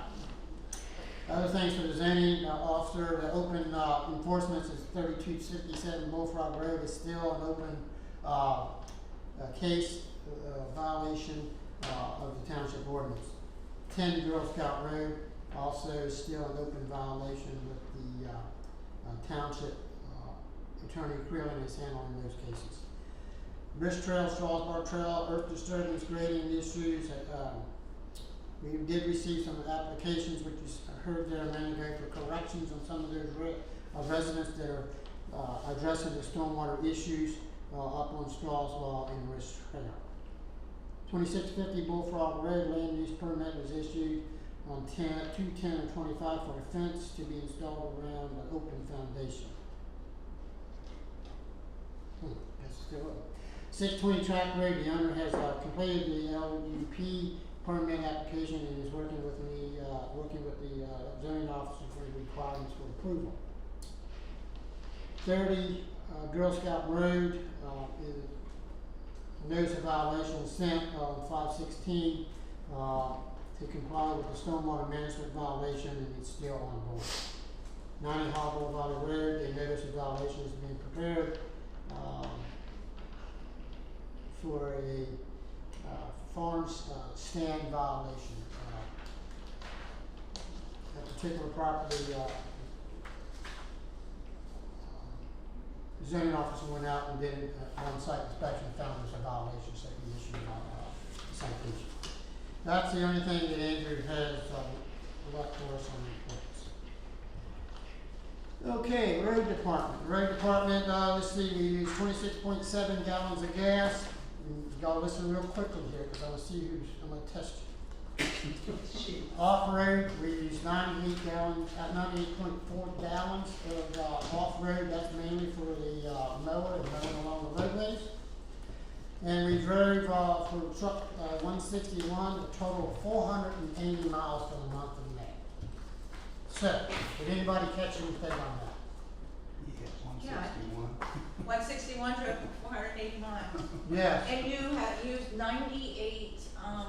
other things for the zoning officer, the open enforcement is 3257 Bullfrog Road is still an open case violation of the township ordinance. 10 Girl Scout Road also is still an open violation with the township attorney Creeling is handling those cases. Rich Trail, Strasbourg Trail, earth disturbance grading issues. We did receive some applications, which you heard there a minute ago, for corrections on some of those residents that are addressing the stormwater issues up on Strasbourg and Rich Trail. 2650 Bullfrog Road land use permit was issued on 210 and 25 for a fence to be installed around an open foundation. That's still up. 620 Track Road, the owner has completed the LUP permit application and is working with me, working with the zoning officer for the requirements for approval. 30 Girl Scout Road, is a notice of violation was sent on 5/16, to comply with the stormwater management violation, and it's still on board. 90 Harbor Valley Road, a notice of violation is being prepared, for a, farm, stand violation. That particular property, the zoning officer went out and did an on-site inspection, found there's a violation, so he issued a citation. That's the only thing that Andrew has, left for us on reports. Okay, road department. Road department, let's see, we use 26.7 gallons of gas. You gotta listen real quickly here, cause I wanna see who's, I'm gonna test you. Off-road, we use 98.4 gallons of, off-road, that's mainly for the, mower and mowing along the roadways. And we drove, for truck, 161, a total of 480 miles for the month of May. So, did anybody catch anything on that? Yeah, 161. 161 drove 480 miles. Yes, And you have used 98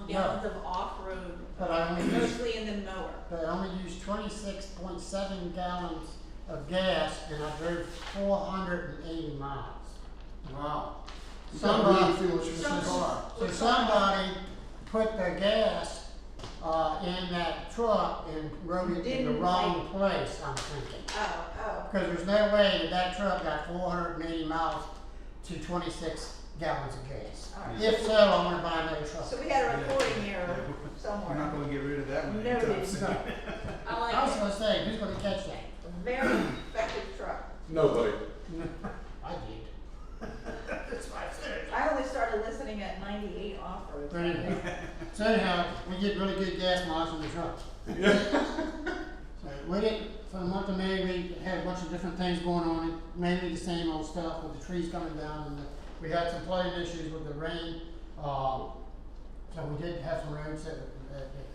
gallons of off-road, but I only used, mostly in the mower. but I only used 26.7 gallons of gas, and I drove 480 miles. Wow. You Somebody, gotta really feel what you're saying. so somebody put the gas, in that truck and rode it in the Didn't wrong place, I'm thinking. Oh. Because there's no way that that truck got 480 miles to 26 gallons of gas. All right. If so, I'm gonna buy another truck. So we had a recording error We're not somewhere. gonna get rid of that one. Noted. anytime soon. I I like was it. gonna say, who's gonna catch that? Very effective truck. Nobody. I did. That's what I said. I only started listening at 98 off-road. But anyway, so anyhow, we get really good gas mileage from the truck. So we didn't, for the month of May, we had a bunch of different things going on, mainly the same old stuff with the trees coming down, and we had some flooding issues with the rain. So we did have some roads that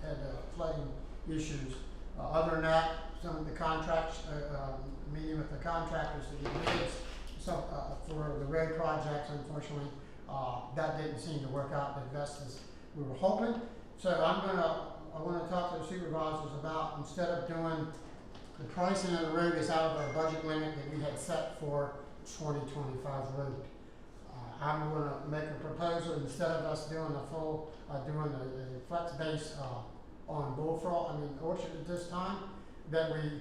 had flooding issues. Other than that, some of the contracts, meeting with the contractors to get bids, so, for the road projects, unfortunately, that didn't seem to work out the best as we were hoping. So I wanna talk to the supervisors about, instead of doing, the pricing of the road is out of our budget limit that we had set for 2025 road. I'm gonna make a proposal, instead of us doing the full, doing the flex base, on Bullfrog, Orchard at this time, that we,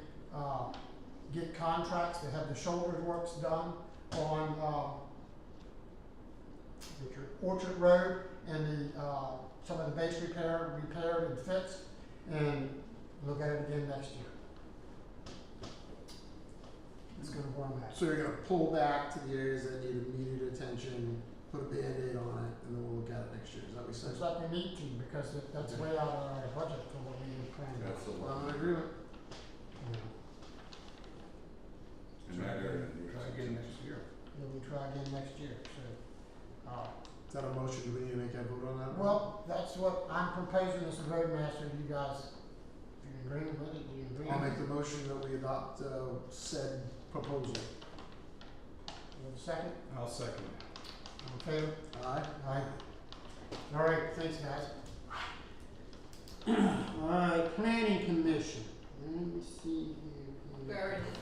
get contracts to have the shoulder works done on, Orchard Road, and the, some of the base repaired and fixed, and look at it again next year. It's gonna warm that. So you're gonna pull back to the areas that need immediate attention, put a Band-Aid on it, and then we'll look at it next year. Is that what you said? Looks like we need to, because that's way out of our budget for what we had planned. That's a Well, lot. I'm in agreement. In that area. Try again next year. Then we try again next year, so, Is that a motion? Do we need to make that vote on that? well, that's what I'm proposing as a roadmaster, you guys, if you're in agreement with it, you agree? I'll make the motion that we adopt, said proposal. You have a second? I'll second that. All in favor? Aye. Aye. All right, thanks, guys. All right, planning commission, let me see here. We already did that.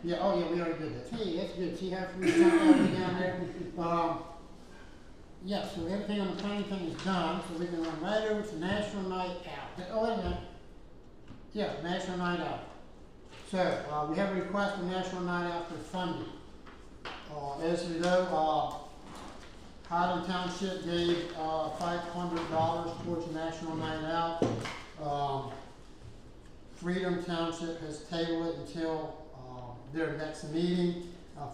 Yeah, oh yeah, we already did that. Hey, that's good, see how we jumped already down there? Yeah, so everything on the planning thing is done, so we can run right over to National Night Out. Oh, wait a minute. Yeah, National Night Out. So, we have a request for National Night Out for funding. As you know, Highland Township gave, $500 towards National Night Out. Freedom Township has tabled it until, their next meeting,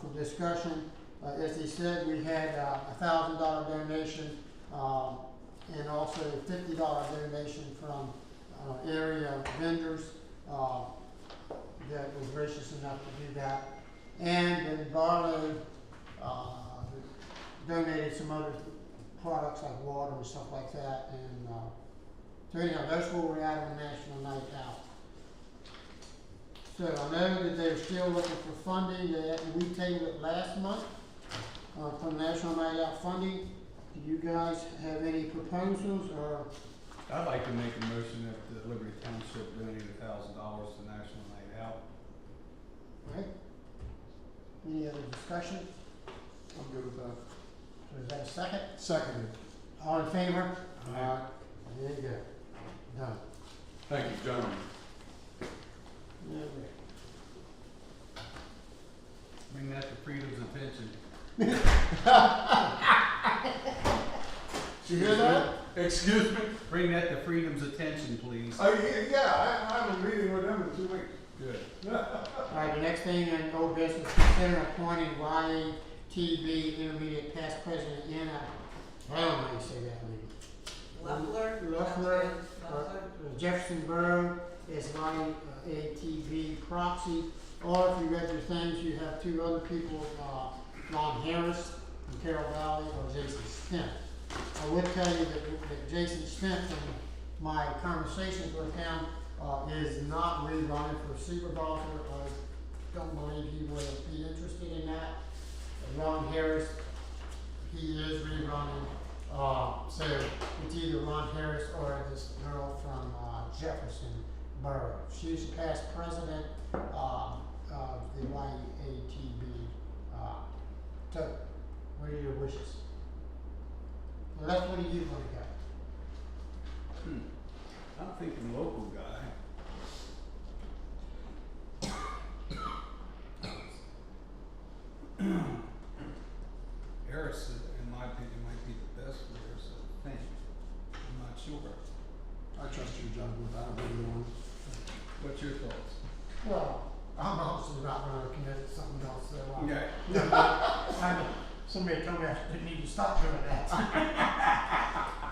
for discussion. As they said, we had a $1,000 donation, and also a $50 donation from, area vendors, that was gracious enough to do that. And then Barlow, donated some other products like water and stuff like that, and, so anyhow, that's where we're at on National Night Out. So I know that they're still looking for funding, we tabled it last month, for National Night Out funding. Do you guys have any proposals, or? I'd like to make a motion that the Liberty Township donate $1,000 to National Night Out. Right? Any other discussion? I'm good with that. So is that a second? Seconded. All in favor? Aye. There you go. Done. Thank you, gentlemen. Okay. Bring that to Freedom's attention. Did you hear that? Excuse me? Bring that to Freedom's attention, please. Yeah, I have a meeting with them in 2 weeks. Good. All right, the next thing in old business, consider appointing YTV Intermediate Past President Anna, I don't know how you say that name. Loeffler. Jefferson Borough is YATV proxy, or if you read your things, you have two other people, Ron Harris from Carroll Valley, or Jason Stent. I would tell you that Jason Stent, from my conversations with him, is not rerunning for supervisor. I don't believe he would be interested in that. Ron Harris, he is rerunning. So it's either Ron Harris or this girl from Jefferson Borough. She's the past president of the YATB. So, what are your wishes? Well, that's what do you want to go? I'm thinking local guy. Harris, in my opinion, might be the best for this thing. I'm not sure. I trust your judgment. I don't know either one. What's your thoughts? Well, I'm obviously not going to commit to something else, so Okay. somebody told me I didn't need to stop doing that.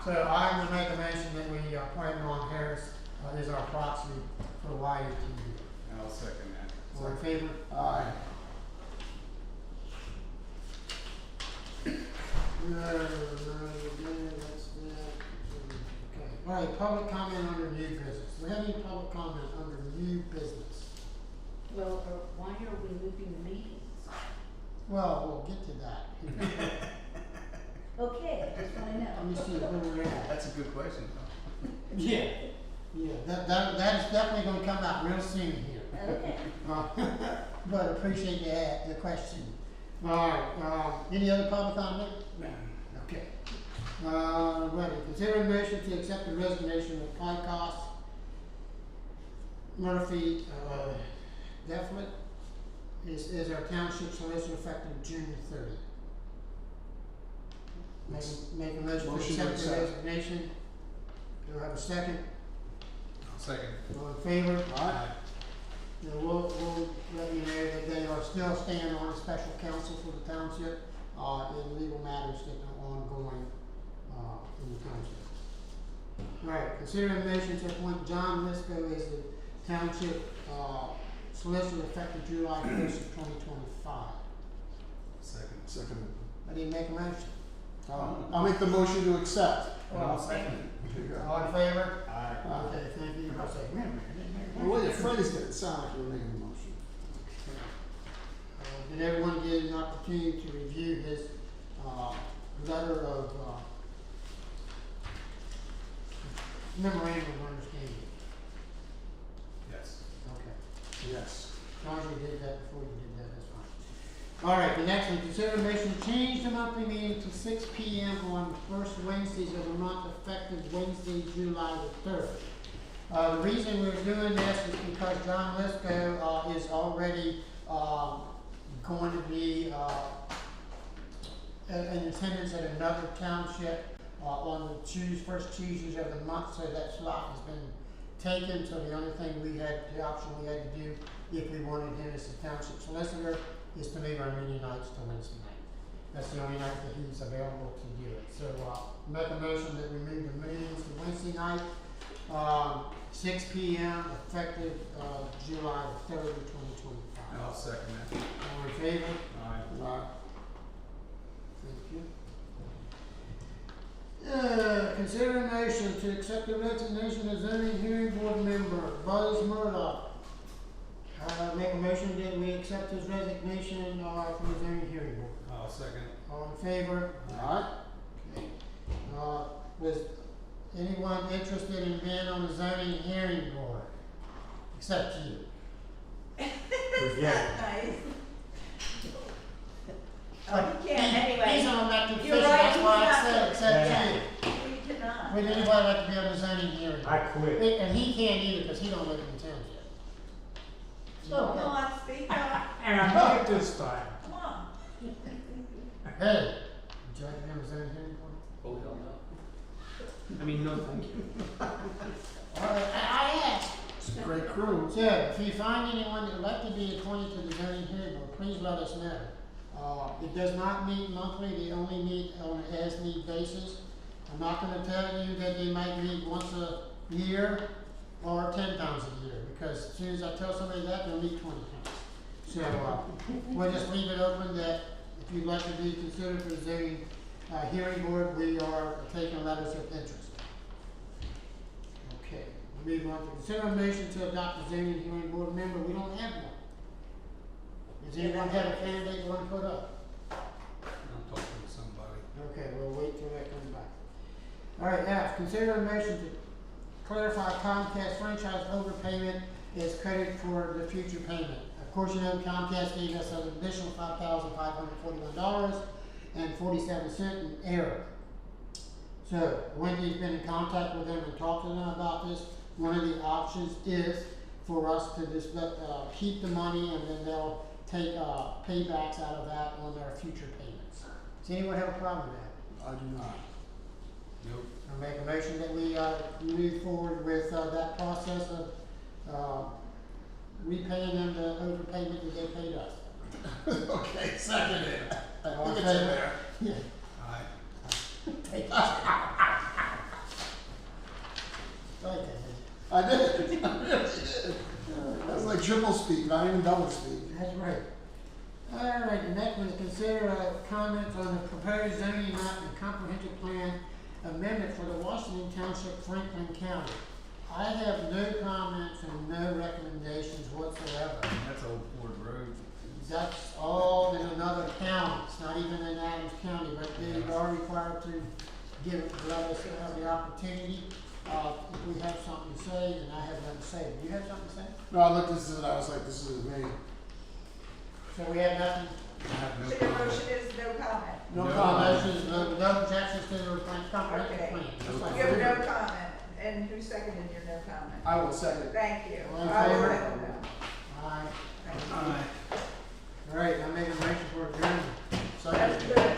So I would make a mention that we appoint Ron Harris as our proxy for YATV. I'll second that. All in favor? Aye. No, that's that. Okay. All right, public comment under new business. Do we have any public comment under new business? Well, why are we moving the meetings? Well, we'll get to that. Okay, I just wanna know. Let me see where we're at. That's a good question, though. Yeah, that is definitely gonna come out real soon here. Okay. But appreciate the question. All right, any other public comment? No. Okay. Ready, consider a motion to accept the resignation of Pycos Murphy, Deflet is our township solicitor effective June 30th. Make a motion to Motion to accept the accept. resignation. Do I have a second? I'll second. All in favor? Aye. Now, we'll let you know that they are still staying on special counsel for the township, in legal matters that are ongoing, in the township. All right, consider a motion to appoint John Lisco as the township, solicitor effective July 1st of 2025. Seconded. I didn't make a motion. I'll make the motion to accept. I'll second. There you go. All in favor? Aye. Okay, thank you. I say, wait a minute, I didn't make a The way you motion. phrased it, it sounded like you were making a motion. Did everyone get an opportunity to review his, letter of, memorandum of understanding? Yes. Okay. Yes. As long as you did that before you did that, that's fine. All right, the next one, consider a motion to change the monthly meeting to 6 p.m. on the first Wednesdays of the month, effective Wednesday, July the 3rd. The reason we're doing this is because John Lisco is already going to be in attendance at another township on the first Tuesdays of the month, so that slot has been taken. So the only thing the option we had to do, if we wanted him as the township solicitor, is to move our meeting nights to Wednesday night. That's the only night that he's available to do it. So make a motion that we move the meetings to Wednesday night, 6 p.m. effective July 3rd, 2025. I'll second that. All in favor? Aye. Thank you. Consider a motion to accept the resignation of zoning hearing board member Buzz Murdoch. make a motion that we accept his resignation, from the zoning hearing board. I'll second. All in favor? Alright, Okay. Was anyone interested in being on the zoning hearing board? Except you. Isn't that nice? Oh, you can't anyway. He's on elected You're official, right, that's he's why I not said, the- except Yeah. you. We cannot. Would anybody like to be on the zoning hearing? I quit. And he can't either, because he don't live in the town yet. Come on, speak up. And I made it this time. Come on. Hey, would you like to be on the zoning hearing board? Oh, hell no. I mean, no, thank you. All right, I asked. it's a great crew. So, if you find anyone that would like to be appointed to the zoning hearing board, please let us know. It does not meet monthly, they only meet on an as-need basis. I'm not gonna tell you that they might meet once a year or 10 times a year, because as soon as I tell somebody that, they'll meet 20 times. So, we'll just leave it open that if you'd like to be considered for the zoning, hearing board, we are taking letters of interest. Okay, we move on to consider a motion to adopt the zoning hearing board member, we don't have one. Does anyone have a candidate you want to put up? I'm talking to somebody. Okay, we'll wait till that comes back. All right, F, consider a motion to clarify Comcast franchise overpayment is credit for the future payment. Of course, you know Comcast gave us an additional $5,541.47 in error. So Wendy's been in contact with them and talked to them about this. One of the options is for us to just keep the money, and then they'll take paybacks out of that on their future payments. Does anyone have a problem with that? I do not. Nope. I'll make a motion that we move forward with that process of repaying them the overpayment that they paid us. Okay, second it. I All think in it's in favor? there. Yeah. Aye. Take it. Like that. I did. I really did. That's like triple speak, not even double speak. That's right. All right, the next one is consider comments on the proposed zoning map and comprehensive plan amendment for the Washington Township, Franklin County. I have no comments and no recommendations whatsoever. That's Old Ford Road. That's all in another county, it's not even in Adams County, but they are required to let us have the opportunity. If we have something to say, then I have nothing to say. Do you have something to say? No, I looked at this and I was like, this is me. So we have nothing? I have no So your comment. motion is no comment. No No comments, no objections to the comprehensive Okay. plan. Just like You have we- no comment, and who seconded your no comment? I will second. Thank you. All in I will favor? second that. Aye. Thank you. Aye. All right, I make a motion for adjournment. Second. That's good.